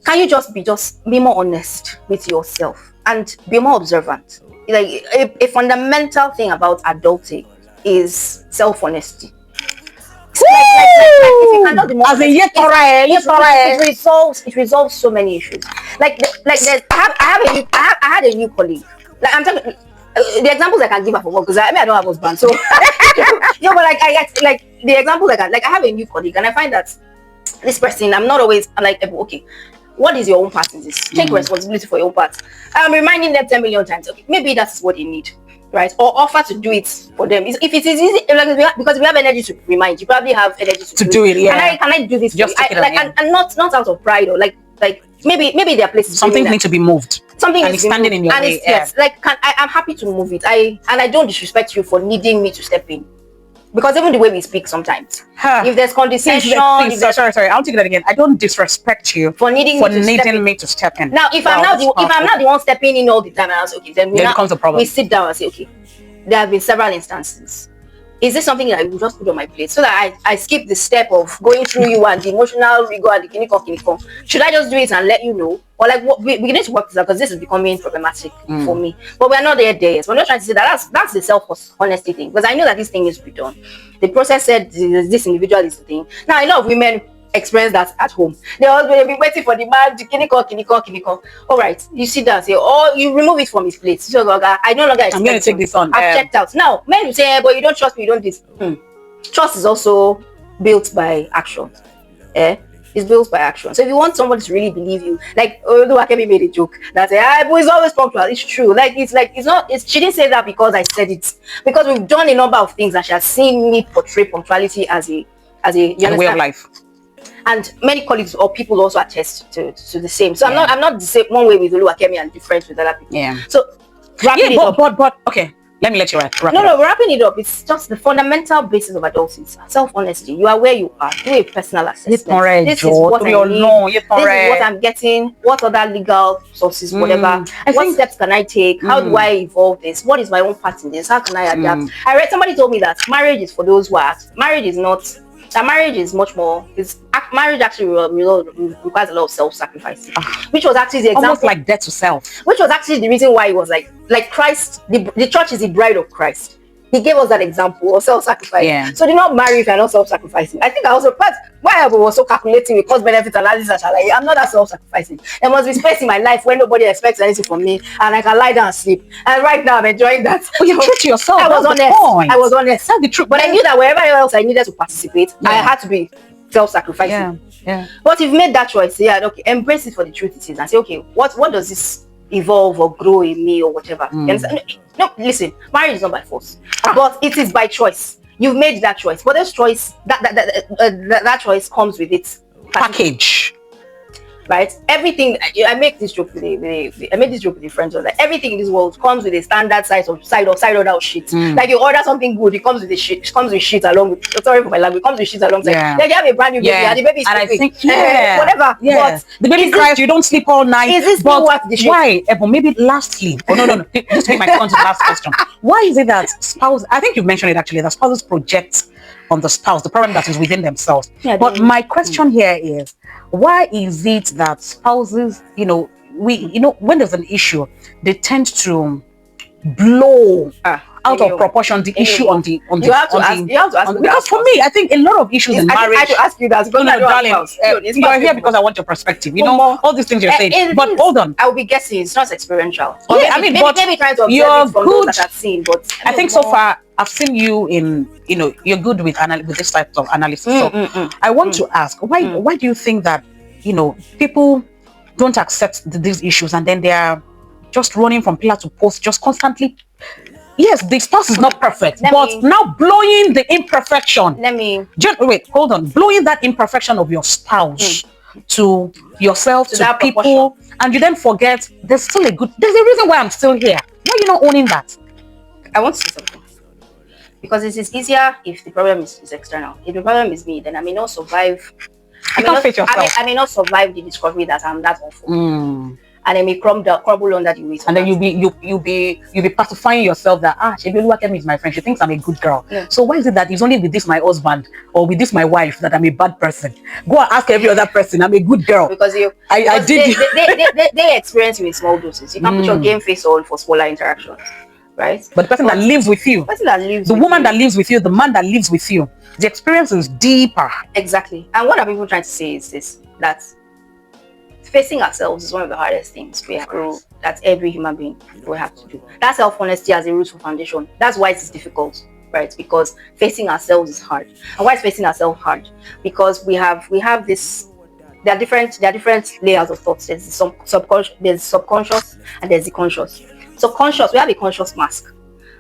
Can you just be more honest with yourself and be more observant? Like a fundamental thing about adulting is self-honesty. Like if you cannot be more honest, it resolves so many issues. I had a new colleague. Like I'm talking, the examples I can give her for work because I don't have husband. So but like the examples I have a new colleague and I find that this person, I'm not always like, okay, what is your own part in this? Take responsibility for your own part. I'm reminding them 10 million times. Okay, maybe that's what they need. Right, or offer to do it for them. If it is easy, because we have energy to remind, you probably have energy to do it. Yeah. Can I do this? Just and not out of pride or like maybe there are places something needs to be moved. Something is standing in your way. Yes, like I'm happy to move it. I don't disrespect you for needing me to step in. Because even the way we speak sometimes, if there's condescension, sorry, I'll take that again. I don't disrespect you for needing me to step in. Now, if I'm not the one stepping in all the time, and I say, okay, then becomes a problem. We sit down and say, okay, there have been several instances. Is this something that I will just put on my plate so that I skip the step of going through you and the emotional rigor and the kiniko? Should I just do it and let you know? Or like what we need to work this out because this is becoming problematic for me. But we're not there yet. We're not trying to say that that's the self-honesty thing. Because I know that this thing needs to be done. The process said this individual is the thing. Now a lot of women experience that at home. They'll be waiting for the man to kiniko. All right, you sit down, say, oh, you remove it from his plate. So I no longer expect. I'm going to take this on. I've checked out. Now, men will say, but you don't trust me, you don't this. Trust is also built by action. It's built by action. So if you want somebody to really believe you, like Akemi made a joke that but he's always punctual. It's true. She didn't say that because I said it. Because we've done a number of things and she has seen me portray punctuality as a way of life. And many colleagues or people also attest to the same. So I'm not the same one way with Akemi and different with other people. Yeah. So but okay. Let me let you wrap it up. We're wrapping it up. It's just the fundamental basis of adulting. Self-honesty. You are where you are. Do a personal assessment. This is what I need. This is what I'm getting. What other legal sources, whatever. What steps can I take? How do I evolve this? What is my own part in this? How can I adapt? I read somebody told me that marriage is for those who are. Marriage is not. That marriage is much more. Marriage actually requires a lot of self-sacrifice, which was actually the example. Almost like death to self. Which was actually the reason why it was like Christ. The church is the bride of Christ. He gave us that example of self-sacrifice. Yeah. So do not marry if you're not self-sacrificing. I think I also why I was so calculating with cost-benefit analysis. I'm not that self-sacrificing. There must be space in my life where nobody expects anything from me, and I can lie down and sleep. And right now I'm enjoying that. But you're true to yourself. I was honest. That's the truth. But I knew that wherever else I needed to participate, I had to be self-sacrificing. Yeah. But if you've made that choice, okay, embrace it for the truth it is, and say, okay, what does this evolve or grow in me or whatever? No, listen, marriage is not by force, but it is by choice. You've made that choice, but this choice, that choice comes with its package. Right? Everything. I make this joke with a friend. Like everything in this world comes with a standard size of side order shit. Like you order something good, it comes with shit. It comes with shit along with. Sorry for my language. It comes with shit alongside. Yeah. Like you have a brand new baby, and the baby is sleeping. And I think whatever. Yeah. But the baby cries. You don't sleep all night. Is this but worth the shit? Why? But maybe lastly. Oh no. This will be my last question. Why is it that spouse? I think you mentioned it actually. That spouses project on the spouse the problem that is within themselves. Yeah, but my question here is, why is it that spouses, when there's an issue, they tend to blow out of proportion the issue on the you have to ask because for me, I think a lot of issues in marriage. I have to ask you that. Darling, you're here because I want your perspective. All these things you're saying. But hold on, I will be guessing it's not experiential. Maybe trying to observe it from those that I've seen. But I think so far I've seen you in. You're good with this type of analysis. So I want to ask, why do you think that people don't accept these issues and then they are just running from pillar to post, just constantly yes, the spouse is not perfect, Let but me- now blowing the imperfection. Let me Wait, hold on. Blowing that imperfection of your spouse to yourself, to that people, and you then forget there's still there's a reason why I'm still here. Why are you not owning that? I want to say something. Because it is easier if the problem is external. If the problem is me, then I may not survive. You can't face yourself. I may not survive the discovery that I'm that awful. And I may crumble under the weight. And then you'll be pacifying yourself that Shebeluwakemi is my friend. She thinks I'm a good girl. Yeah. So why is it that it's only with this my husband or with this my wife that I'm a bad person? Go and ask every other person. I'm a good girl. Because they experience you in small doses. You can put your game face on for smaller interactions. Right? But the person that lives with you, the woman that lives with you, the man that lives with you, the experience is deeper. Exactly. And what are people trying to say is this, that facing ourselves is one of the hardest things that every human being will have to do. That self-honesty as a root of foundation. That's why it's difficult, right? Because facing ourselves is hard. And why is facing ourselves hard? Because we have this. There are different layers of thoughts. There's the subconscious, and there's the conscious. So conscious, we have a conscious mask,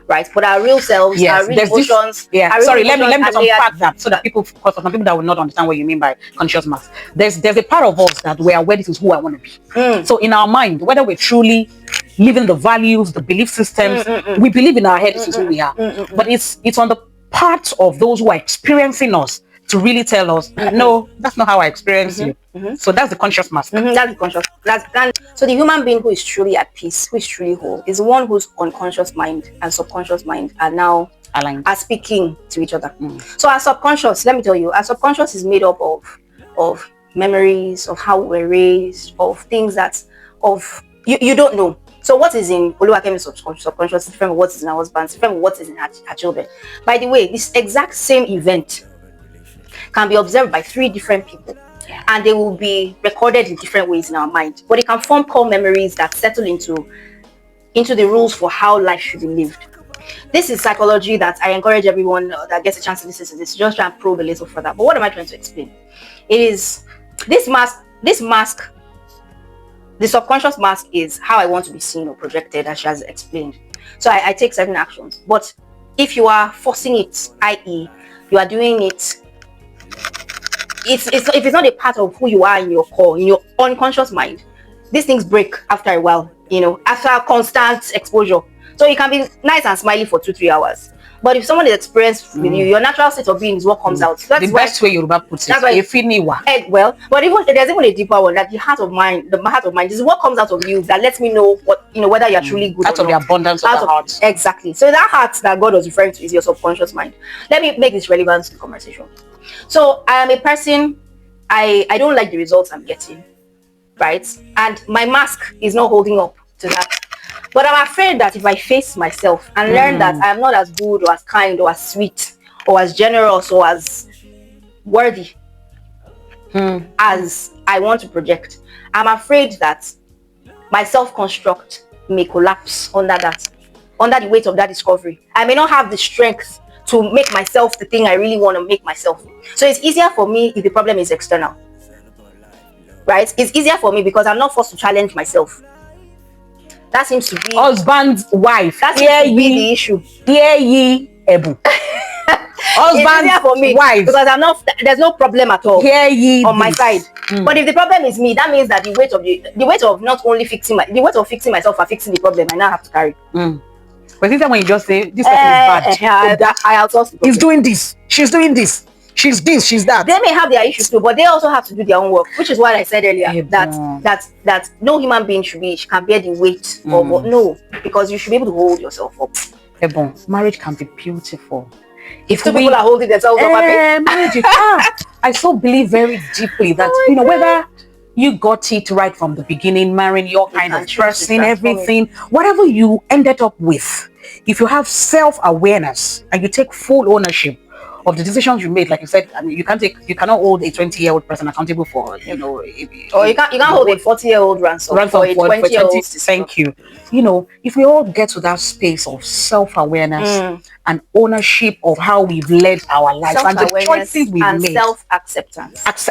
right? But our real selves, our real emotions. Sorry, let me just unpack that so that people, because some people that will not understand what you mean by conscious mask. There's a part of us that we are aware this is who I want to be. So in our mind, whether we're truly living the values, the belief systems, we believe in our head this is who we are. But it's on the part of those who are experiencing us to really tell us, no, that's not how I experience you. So that's the conscious mask. That's the conscious. So the human being who is truly at peace, who is truly whole, is the one whose unconscious mind and subconscious mind are now aligned, are speaking to each other. So our subconscious, let me tell you, our subconscious is made up of memories, of how we were raised, of things that you don't know. So what is in Oluwakemi's subconscious is different from what is in our husband's, different from what is in her children. By the way, this exact same event can be observed by 3 different people, and they will be recorded in different ways in our mind, but it can form core memories that settle into the rules for how life should be lived. This is psychology that I encourage everyone that gets a chance to listen to this, just try and probe a little further. But what am I trying to explain? It is this mask, the subconscious mask is how I want to be seen or projected, as she has explained. So I take certain actions, but if you are forcing it, i.e. you are doing it, if it's not a part of who you are in your core, in your unconscious mind, these things break after a while, after constant exposure. So you can be nice and smiley for 2-3 hours, but if someone is experienced with you, your natural state of being is what comes out. That's the best way Yoruba puts it. Well, but there's even a deeper one, that the heart of mind is what comes out of you that lets me know what whether you're truly good. Out of the abundance of the heart. Exactly. So that heart that God was referring to is your subconscious mind. Let me make this relevant to the conversation. So I am a person, I don't like the results I'm getting, right? And my mask is not holding up to that. But I'm afraid that if I face myself and learn that I'm not as good or as kind or as sweet or as generous or as worthy as I want to project, I'm afraid that my self-construct may collapse under the weight of that discovery. I may not have the strength to make myself the thing I really want to make myself. So it's easier for me if the problem is external, right? It's easier for me because I'm not forced to challenge myself. That seems to be husband, wife. That seems to be the issue. Hear ye, Ebun. Husband, for me, wife. Because there's no problem at all. Hear ye on my side. But if the problem is me, that means that the weight of not only fixing myself or fixing the problem, I now have to carry. But this time when you just say this person is bad, I outsource. He's doing this. She's doing this. She's this, she's that. They may have their issues too, but they also have to do their own work, which is what I said earlier. That no human being can bear the weight of no, because you should be able to hold yourself up. Ebun, marriage can be beautiful. If two people are holding themselves up, marriage, I so believe very deeply that whether you got it right from the beginning, marrying your kind of person, everything, whatever you ended up with, if you have self-awareness and you take full ownership of the decisions you made, like you said, I mean, you cannot hold a 20-year-old person accountable for, or you can't hold a 40-year-old ransom for a 20-year-old. Thank you. If we all get to that space of self-awareness and ownership of how we've led our lives and the choices we've made, self-acceptance.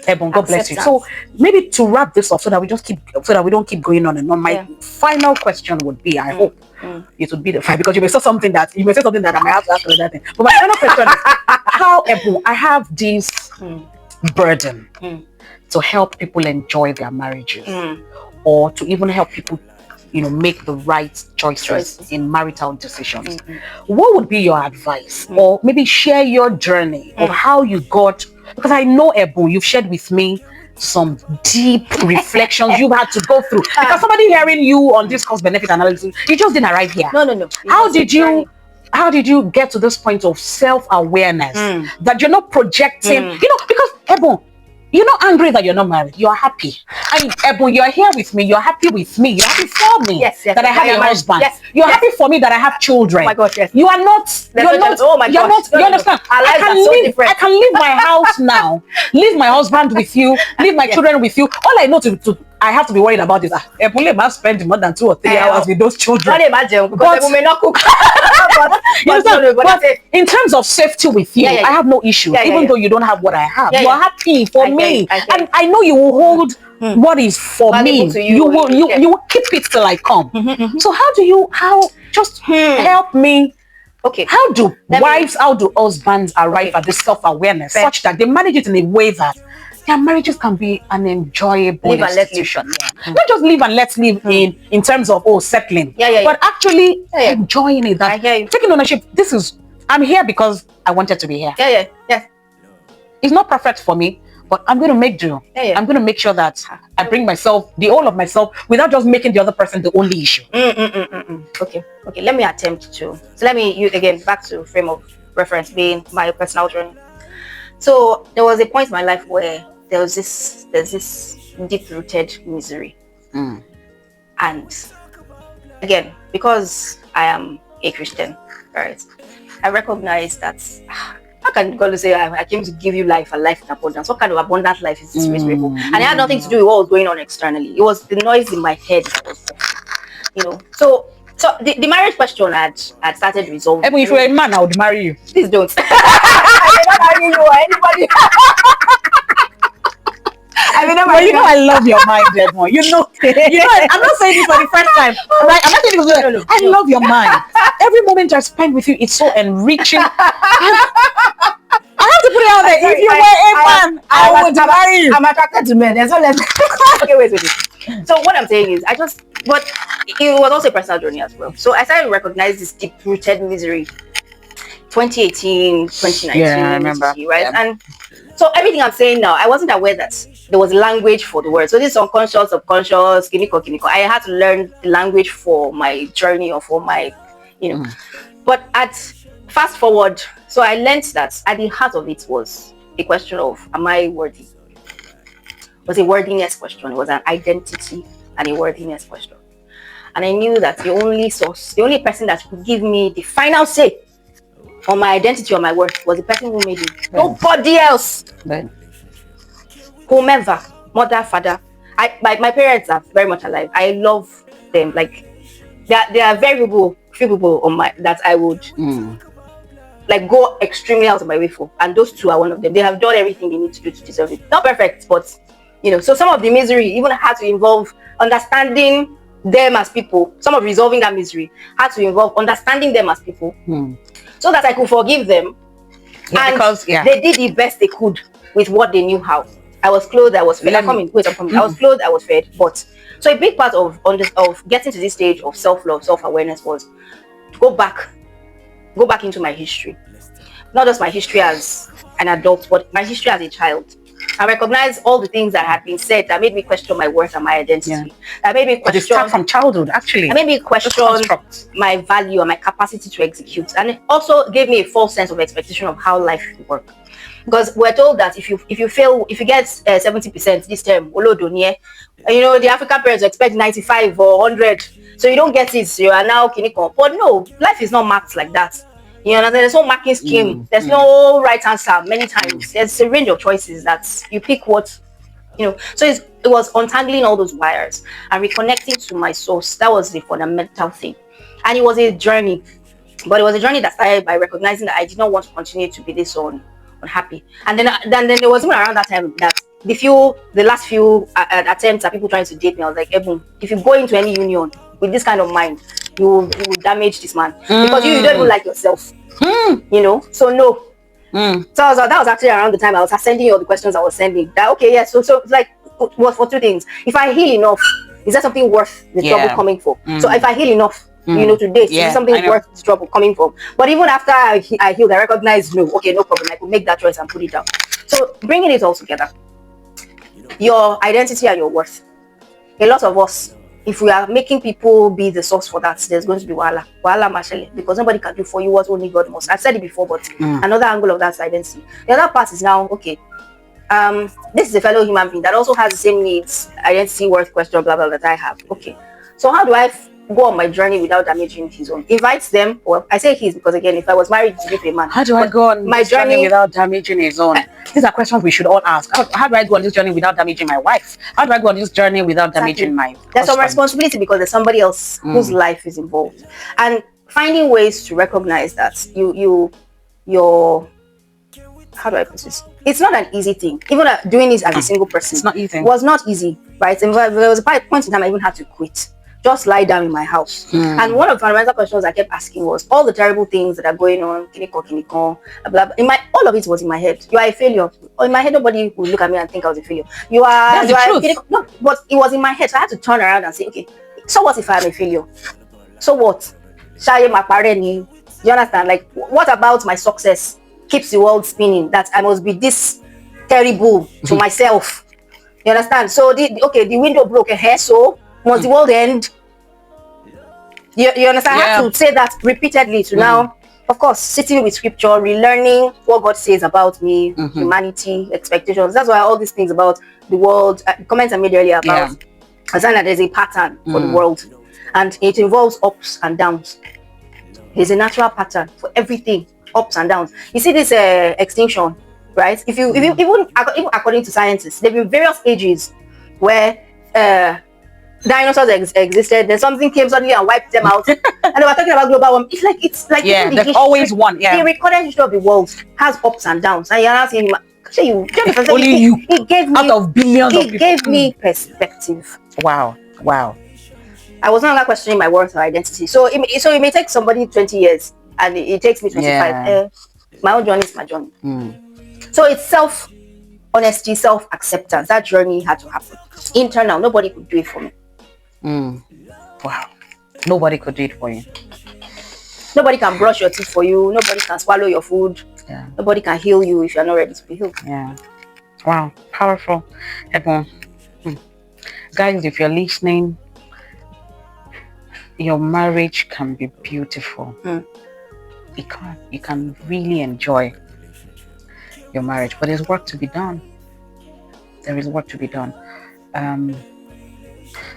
Ebon, God bless you. Accept So maybe to wrap this up, so that we don't keep going on and on. My final question would be, I hope it would be the final, because you may say something that I might have to ask another thing. But my final question is, how, Ebon, I have this burden to help people enjoy their marriages, or to even help people, make the right choices in marital decisions. What would be your advice? Or maybe share your journey of how you got, because I know, Ebun, you've shared with me some deep reflections you've had to go through. Because somebody hearing you on this cost benefit analysis, you just didn't arrive here. No. How did you get to this point of self-awareness that you're not projecting, because, Ebun, you're not angry that you're not married. You're happy. And Ebun, you're here with me. You're happy with me. You're happy for me that I have a husband. You're happy for me that I have children. Oh my gosh, yes. You are not. You're not. Oh my gosh. You understand? I can leave my house now. Leave my husband with you. Leave my children with you. All I know I have to be worried about is Ebun must spend more than 2 or 3 hours with those children. Don't imagine, because Ebun may not cook. but in terms of safety with you, I have no issue. Even though you don't have what I have, you are happy for me, and I know you will hold what is for me. You will keep it till I come. So how just help me? Okay. How do husbands arrive at this self-awareness such that they manage it in a way that their marriages can be an enjoyable institution? Not just live and let's live in terms of settling, but actually enjoying it. I hear you. Taking ownership. I'm here because I wanted to be here. It's not perfect for me, but I'm going to make do. I'm going to make sure that I bring myself, the whole of myself, without just making the other person the only issue. Okay. Let me attempt to. So let me use again back to frame of reference being my personal journey. So there was a point in my life where there's this deep-rooted misery, and again, because I am a Christian, right, I recognize that how can God say I came to give you life and life in abundance? What kind of abundant life is this miserable? And it had nothing to do with what was going on externally. It was the noise in my head that was there, So the marriage question had started resolving. If you were a man, I would marry you. Please don't. I may not marry you or anybody. I love your mind, Edmond. I'm not saying this for the first time, right? I'm not saying this. I love your mind. Every moment I spend with you, it's so enriching. I have to put it out there. If you were a man, I would marry you. I'm attracted to men. So okay, wait. So what I'm saying is, but it was also a personal journey as well. So I started to recognize this deep-rooted misery. 2018, 2019, I remember. Right? And so everything I'm saying now, I wasn't aware that there was language for the word. So this unconscious, subconscious, kiniko. I had to learn the language for my journey or for my, But fast forward, so I learned that at the heart of it was a question of, am I worthy? It was a worthiness question. It was an identity and a worthiness question. And I knew that the only person that could give me the final say on my identity or my worth was the person who made me. Nobody else. Whomever, mother, father. My parents are very much alive. I love them. Like there are very few people on that I would like go extremely out of my way for, and those two are one of them. They have done everything they need to do to deserve it. Not perfect, but so some of the misery even had to involve understanding them as people. Some of resolving that misery had to involve understanding them as people, so that I could forgive them. They did the best they could with what they knew how. I was clothed, I was fed. I'm coming. I was clothed, I was fed. But so a big part of getting to this stage of self-love, self-awareness was to go back into my history. Not just my history as an adult, but my history as a child. I recognize all the things that had been said that made me question my worth and my identity. That made me question. It starts from childhood, actually. That made me question my value and my capacity to execute, and it also gave me a false sense of expectation of how life should work. Because we're told that if you get 70% this term, the African parents expect 95 or 100, so you don't get it. So you are now kiniko. But no, life is not marked like that. There's no marking scheme. There's no right answer. Many times there's a range of choices that you pick what. So it was untangling all those wires and reconnecting to my source. That was the fundamental thing, and it was a journey. But it was a journey that started by recognizing that I did not want to continue to be this unhappy. And then there was even around that time that the last few attempts at people trying to date me, I was like, Ebun, if you go into any union with this kind of mind, you will damage this man, because you don't even like yourself. So no. So that was actually around the time I was sending you all the questions I was sending. That okay, yeah. So like, what for two things? If I heal enough, is that something worth the trouble coming for? So if I heal enough, to date, is something worth the trouble coming for? But even after I healed, I recognized no. Okay, no problem. I could make that choice and put it down. So bringing it all together, your identity and your worth. A lot of us, if we are making people be the source for that, there's going to be wahala mashele, because nobody can do for you what only God must. I've said it before, but another angle of that identity. The other part is now, okay, this is a fellow human being that also has the same needs, identity, worth, question, blah blah, that I have. Okay, so how do I go on my journey without damaging his own? Invites them. Well, I say his because again, if I was married to a man, how do I go on my journey without damaging his own? These are questions we should all ask. How do I go on this journey without damaging my wife? How do I go on this journey without damaging my There's some responsibility because there's somebody else whose life is involved, and finding ways to recognize that your how do I put this? It's not an easy thing. Even doing this as a single person, it's not easy. Was not easy, right? And there was a point in time I even had to quit. Just lie down in my house. And one of the fundamental questions I kept asking was all the terrible things that are going on, kiniko, blah, blah. All of it was in my head. You are a failure. In my head, nobody would look at me and think I was a failure. That's the truth. No, but it was in my head. So I had to turn around and say, okay, so what if I'm a failure? So what? Do you understand? Like, what about my success keeps the world spinning, that I must be this terrible to myself? You understand? So the window broke a hair, so must the world end? You understand? I have to say that repeatedly to now, of course, sitting with scripture, relearning what God says about me, humanity, expectations. That's why all these things about the world, comments I made earlier about, I saying that there's a pattern for the world, and it involves ups and downs. There's a natural pattern for everything, ups and downs. You see this extinction, right? If you even according to scientists, there have been various ages where dinosaurs existed, then something came suddenly and wiped them out, and they were talking about global warming. It's like there's always one. The recorded history of the world has ups and downs, and you're not saying only you. It gave me, out of billions of people. It gave me perspective. Wow. I was no longer questioning my worth or identity. So it may take somebody 20 years, and it takes me 25. My own journey is my journey. So it's self-honesty, self-acceptance. That journey had to happen. Internal, nobody could do it for me. Wow. Nobody could do it for you. Nobody can brush your teeth for you. Nobody can swallow your food. Nobody can heal you if you're not ready to be healed. Wow. Powerful. Ebun. Guys, if you're listening, your marriage can be beautiful. You can really enjoy your marriage, but there's work to be done. There is work to be done.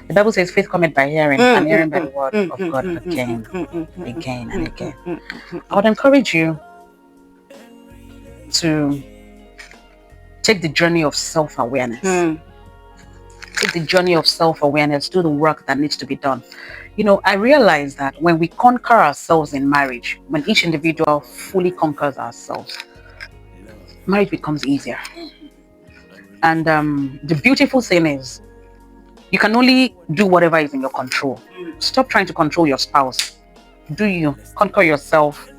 The Bible says faith cometh by hearing, and hearing by the word of God again and again. I would encourage you to take the journey of self-awareness. Take the journey of self-awareness, do the work that needs to be done. I realize that when we conquer ourselves in marriage, when each individual fully conquers ourselves, marriage becomes easier. And the beautiful thing is, you can only do whatever is in your control. Stop trying to control your spouse. Do you conquer yourself?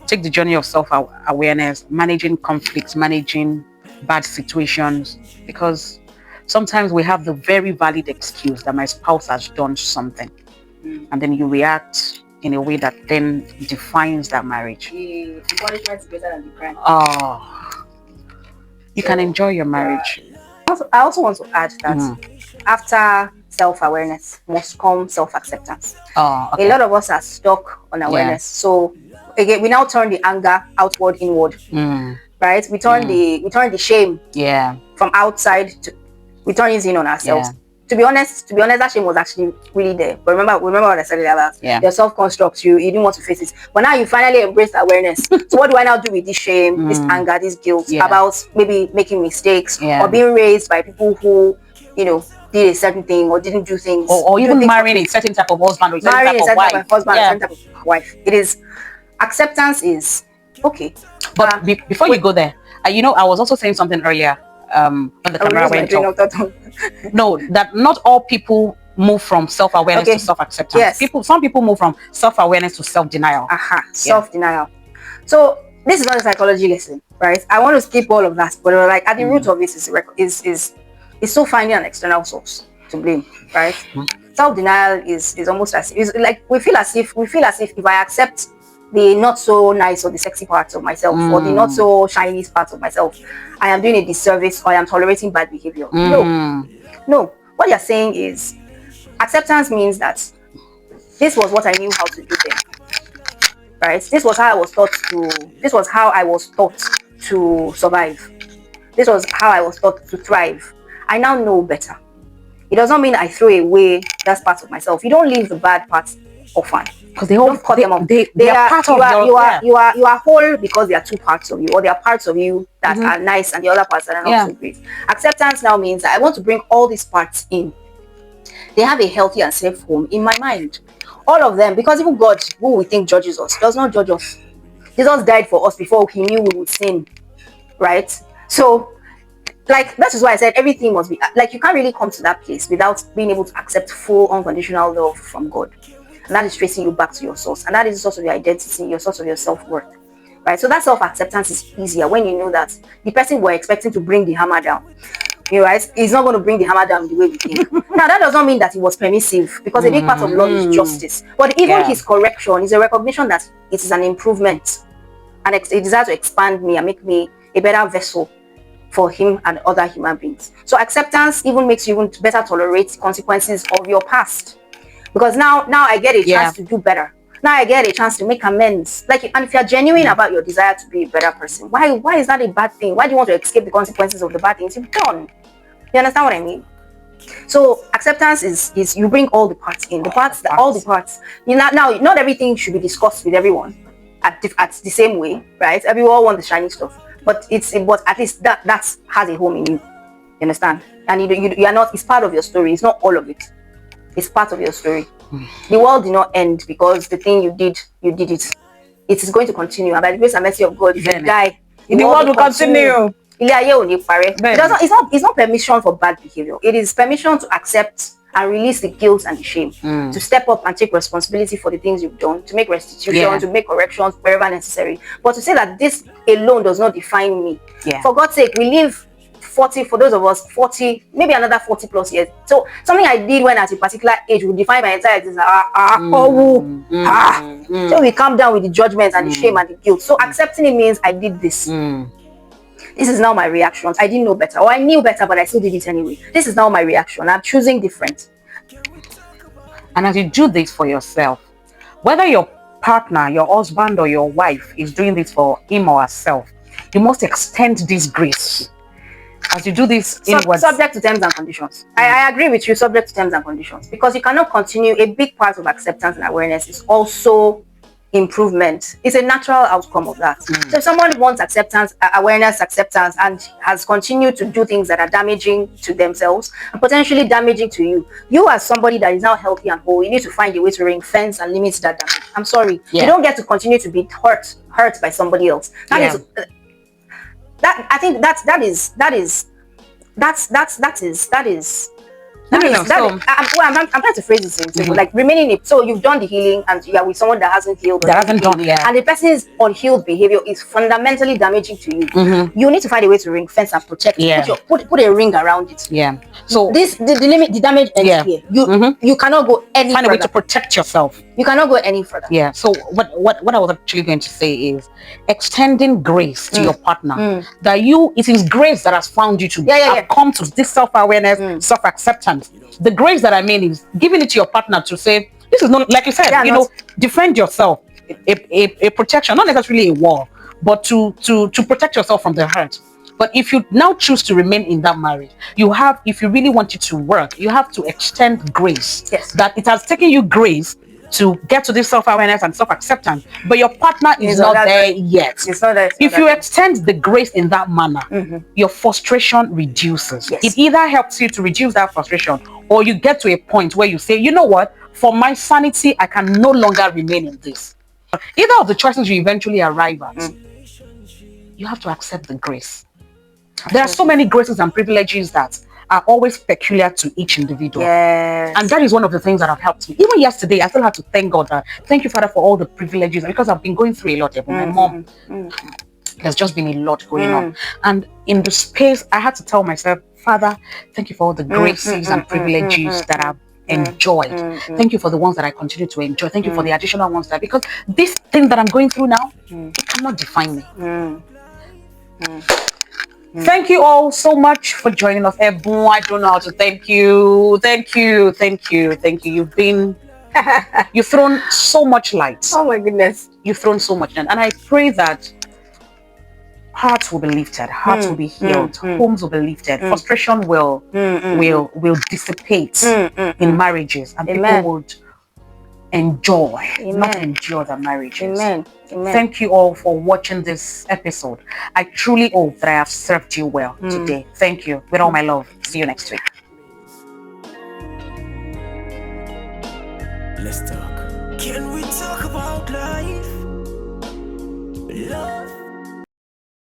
Take the journey of self-awareness, managing conflicts, managing bad situations, because sometimes we have the very valid excuse that my spouse has done something, and then you react in a way that then defines that marriage. The punishment is better than the crime. You can enjoy your marriage. I also want to add that after self-awareness must come self-acceptance. A lot of us are stuck on awareness. So again, we now turn the anger outward, inward. Right? We turn the shame from outside to we turn it in on ourselves. To be honest, that shame was actually really there. But remember what I said about your self-construct. You didn't want to face it, but now you finally embraced awareness. So what do I now do with this shame, this anger, this guilt about maybe making mistakes or being raised by people who did a certain thing or didn't do things, or even marrying a certain type of husband or a certain type of wife. It is acceptance is okay. But before you go there, I was also saying something earlier when the I will camera lose my went train off. of thought. No, that not all people move from self-awareness Okay. to self-acceptance. Yes. Some people move from self-awareness to self-denial. Aha. Self-denial. So this is not a psychology lesson, right? I want to skip all of that, but like at the root of it is still finding an external source to blame, right? Self-denial is almost as is like we feel as if if I accept the not so nice or the sexy parts of myself or the not so shiny parts of myself, I am doing a disservice or I am tolerating bad behavior. No. What you're saying is acceptance means that this was what I knew how to do then. Right? This was how I was taught to survive. This was how I was taught to thrive. I now know better. It does not mean I throw away that part of myself. You don't leave the bad parts orphan. Because they all Don't cut them off. They are part of you are whole because there are two parts of you, or there are parts of you that are nice and the other parts that are not so great. Acceptance now means that I want to bring all these parts in. They have a healthy and safe home in my mind. All of them, because even God, who we think judges us, does not judge us. Jesus died for us before he knew we would sin, right? So, like, that is why I said everything must be, like, you can't really come to that place without being able to accept full unconditional love from God. And that is tracing you back to your source. And that is the source of your identity, your source of your self-worth, right? So that self-acceptance is easier when you know that the person we're expecting to bring the hammer down, right, he's not going to bring the hammer down the way we think. Now, that does not mean that he was permissive, because a big part of love is justice. But even his correction is a recognition that it is an improvement and a desire to expand me and make me a better vessel for him and other human beings. So acceptance even makes you even better tolerate consequences of your past, because now I get a chance to do better. Now I get a chance to make amends. Like, and if you're genuine about your desire to be a better person, why is that a bad thing? Why do you want to escape the consequences of the bad things you've done? You understand what I mean? So acceptance is you bring all the parts in, all the parts. You know, now not everything should be discussed with everyone at the same way, right? Everyone want the shiny stuff, but at least that has a home in you. You understand? And you are not. It's part of your story. It's not all of it. It's part of your story. The world did not end because the thing you did it. It is going to continue, and by the grace and mercy of God, if you die, the world will continue. It's not permission for bad behavior. It is permission to accept and release the guilt and the shame, to step up and take responsibility for the things you've done, to make restitution, to make corrections wherever necessary. But to say that this alone does not define me, for God's sake, we live 40, for those of us 40, maybe another 40 plus years. So something I did when at a particular age will define my entire existence. So we calm down with the judgment and the shame and the guilt. So accepting it means I did this. This is now my reaction. I didn't know better, or I knew better, but I still did it anyway. This is now my reaction. I'm choosing different. And as you do this for yourself, whether your partner, your husband, or your wife is doing this for him or herself, you must extend this grace. As you do this inwards, subject to terms and conditions. I agree with you, subject to terms and conditions, because you cannot continue. A big part of acceptance and awareness is also improvement. It's a natural outcome of that. So if someone wants acceptance, awareness, acceptance, and has continued to do things that are damaging to themselves and potentially damaging to you as somebody that is now healthy and whole, you need to find a way to ring fence and limit that damage. I'm sorry, you don't get to continue to be hurt by somebody else. I think that is. I'm trying to phrase this in simple, like remaining it. So you've done the healing and you are with someone that hasn't healed. And the person's unhealed behavior is fundamentally damaging to you. You need to find a way to ring fence and protect. Put a ring around it. So the damage ends here. You cannot go any further. Find a way to protect yourself. You cannot go any further. So what I was actually going to say is extending grace to your partner. That it is grace that has found you to have come to this self-awareness, self-acceptance. The grace that I mean is giving it to your partner to say, this is not, like you said, defend yourself, a protection, not necessarily a wall, but to protect yourself from the hurt. But if you now choose to remain in that marriage, if you really want it to work, you have to extend grace. That it has taken you grace to get to this self-awareness and self-acceptance, but your partner is not there yet. If you extend the grace in that manner, your frustration reduces. It either helps you to reduce that frustration, or you get to a point where you say, you know what, for my sanity, I can no longer remain in this. Either of the choices you eventually arrive at, you have to accept the grace. There are so many graces and privileges that are always peculiar to each individual. Yes. And that is one of the things that have helped me. Even yesterday, I still had to thank God that, thank you, Father, for all the privileges, because I've been going through a lot. My mom, there's just been a lot going on. And in the space, I had to tell myself, Father, thank you for all the graces and privileges that I've enjoyed. Thank you for the ones that I continue to enjoy. Thank you for the additional ones that, because this thing that I'm going through now, it cannot define me. Thank you all so much for joining us. Ebun, I don't know how to thank you. Thank you. You've thrown so much light. Oh my goodness. You've thrown so much light. And I pray that hearts will be lifted, hearts will be healed, homes will be lifted, frustration will dissipate in marriages, and people would enjoy, not endure their marriages. Amen. Thank you all for watching this episode. I truly hope that I have served you well today. Thank you. With all my love. See you next week. Let's talk. Can we talk about life? Love.